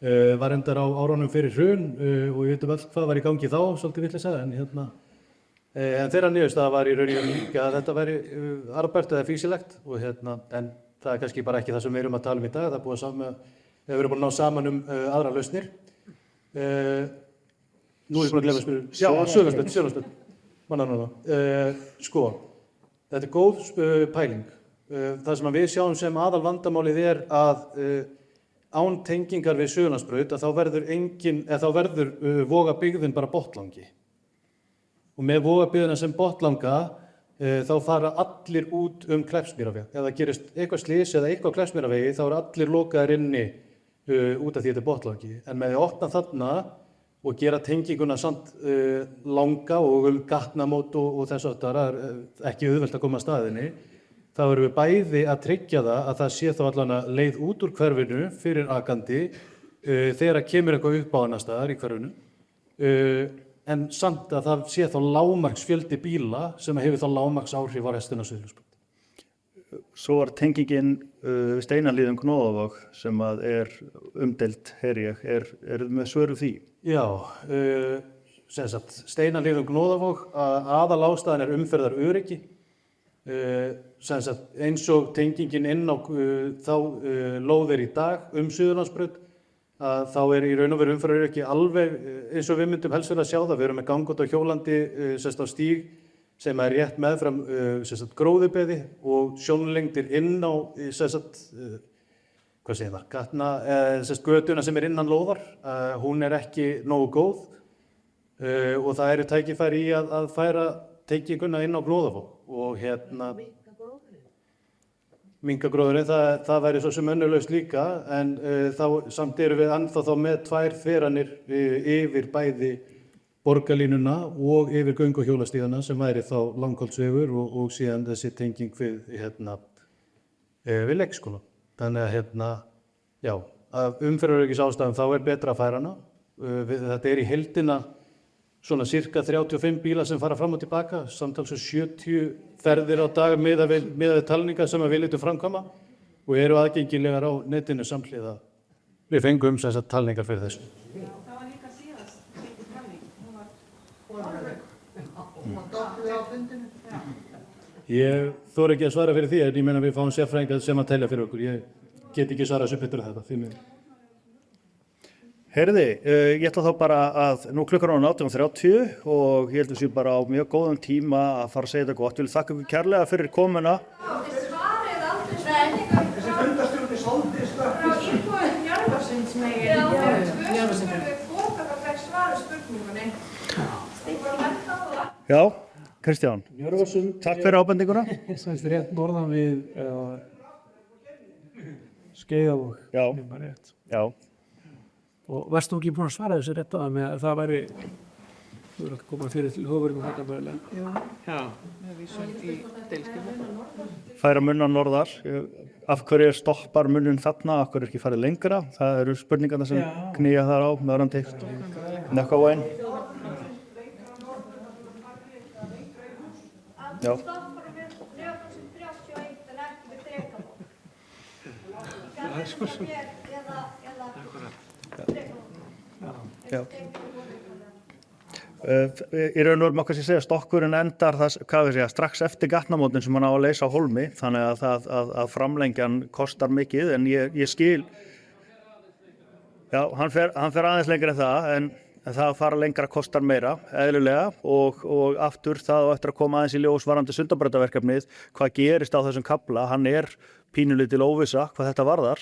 Var endar á árunum fyrir hrun og við veitum öll hvað var í gangi þá, svolítið vitleysa, en þeirra niðurstaða var í rauninni líka að þetta væri arðbært eða fýsilegt en það er kannski bara ekki það sem við erum að tala í dag, það hefur verið búin að ná saman aðra lausnir. Nú er ég búin að glemma að spyrja, Suðurlandsbraut, manna núna. Sko, þetta er góð pæling. Það sem við sjáum sem aðal vandamálið að án tengingar við Suðurlandsbraut að þá verður Vogabyggðin bara botlangi. Og með Vogabyggðina sem botlanga þá fara allir út Kleppsmýraveg. Ef það gerist eitthvað slys eða eitthvað á Kleppsmýravegi þá eru allir lokaðir inni út af því þetta er botlangi. En með því að opna þarna og gera tenginguna samt langa og gatnamót og þess aftar ekki auðvelt að koma að staðinni. Þá erum við bæði að tryggja að það sé þá allan að leið út úr hverfinu fyrir akandi þegar kemur eitthvað upp á annar staðar í hverfinu en samt að það sé þá lágmarksfjöldi bíla sem hefur þá lágmarks áhrif á restina af Suðurlandsbraut. Svo var tengingin við Steinalíðum Gnóðavog sem er umdeild, heyri ég, er með svöru því? Já, Steinalíðum Gnóðavog aðal ástæðan er umferðaröryggi. Eins og tengingin inn á þá lóðir í dag Suðurlandsbraut þá er í raun og veru umferðaröryggi alveg eins og við myndum helst vilja sjá það. Við erum með gangandi og hjólandi á stíg sem er rétt meðfram gróðubeði og sjónlengdir inn á götuna sem er innan lóðar. Hún er ekki nógu góð og það eru tækifæri í að færa tenginguna inn á Gnóðavog og minkagróðurinn, það væri svo sem önnulaust líka en þá samt erum við ennþá þá með 2 þveranir yfir bæði borgarlínuna og yfir göng- og hjólastígana sem væri þá Langholtsvegur og síðan þessi tenging við leikskóla. Þannig að af umferðaröryggisástæðum þá er betra að færa hana. Þetta er í heildina svona cirka 35 bílar sem fara fram og tilbaka, samtals 70 ferðir á dag miðað við talningar sem við létum framkvæma og eru aðgengilegar á netinu samhliða. Við fengum þessar talningar fyrir þessu. Það var líka síðast fengið talning, hún var doppluð á fundinu. Ég þori ekki að svara fyrir því en ég meina við fáum sérfræðinga sem að telja fyrir okkur. Ég get ekki svarað svo betur þetta, því miður. Heyrði, ég ætla þá bara að nú klukkan er 18:30 og ég held að við séum bara á mjög góðum tíma að fara að segja þetta gott. Ég vil þakka ykkur kærlega fyrir komuna. Þið svarið aldrei spurningar Þessi fundarstjórn svolítið frá íbúðum Njörvarsundsmegin. Já, það er 2 spurningar, hvort það fekk svarið spurningunni. Þið voru lent á það. Já, Kristján, Njörvarsund, takk fyrir ábendinguna. Það er rétt norðan við Skeiðavog. Já. Og varst þú ekki búin að svara þessu rétt á það með að það væri Þú verður að koma fyrir til hófurum og þetta mögulega. Já. Með vísun í deiliskipulag. Færa munnan norðar. Af hverju stoppar munnin þarna, af hverju er ekki farið lengra? Það eru spurningarna sem knýja þar á meðan til Nekkavóin. Já. Það er sko svo. Já. Í raun og veru má kannski segja stokkurinn endar það, hvað við segja, strax eftir gatnamótin sem hann á að leysa á hólmi, þannig að framlengjan kostar mikið, en ég skil, já, hann fer aðeins lengra en það, en það að fara lengra kostar meira, eðlilega, og aftur það á eftir að koma aðeins í ljós varðandi Sundabrautaverkefnið, hvað gerist á þessum kafla, hann er pínulítil óvissa hvað þetta varðar,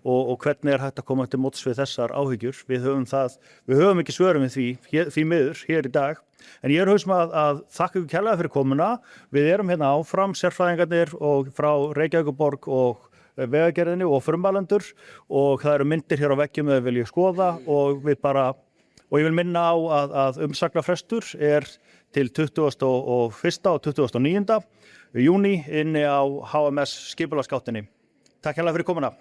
og hvernig er hægt að koma til móts við þessar áhyggjur. Við höfum ekki svörum við því miður hér í dag, en ég er að þakka ykkur kærlega fyrir komuna. Við erum hérna áfram, sérfræðingarnir og frá Reykjavíkurborg og Vegagerðinni og frumvalendur, og það eru myndir hér á veggjum eða vil ég skoða, og ég vil minna á að umsagnarfrestur er til 21. og 29. júní inni á HMS skipulagsgáttinni. Takk hérlega fyrir komuna.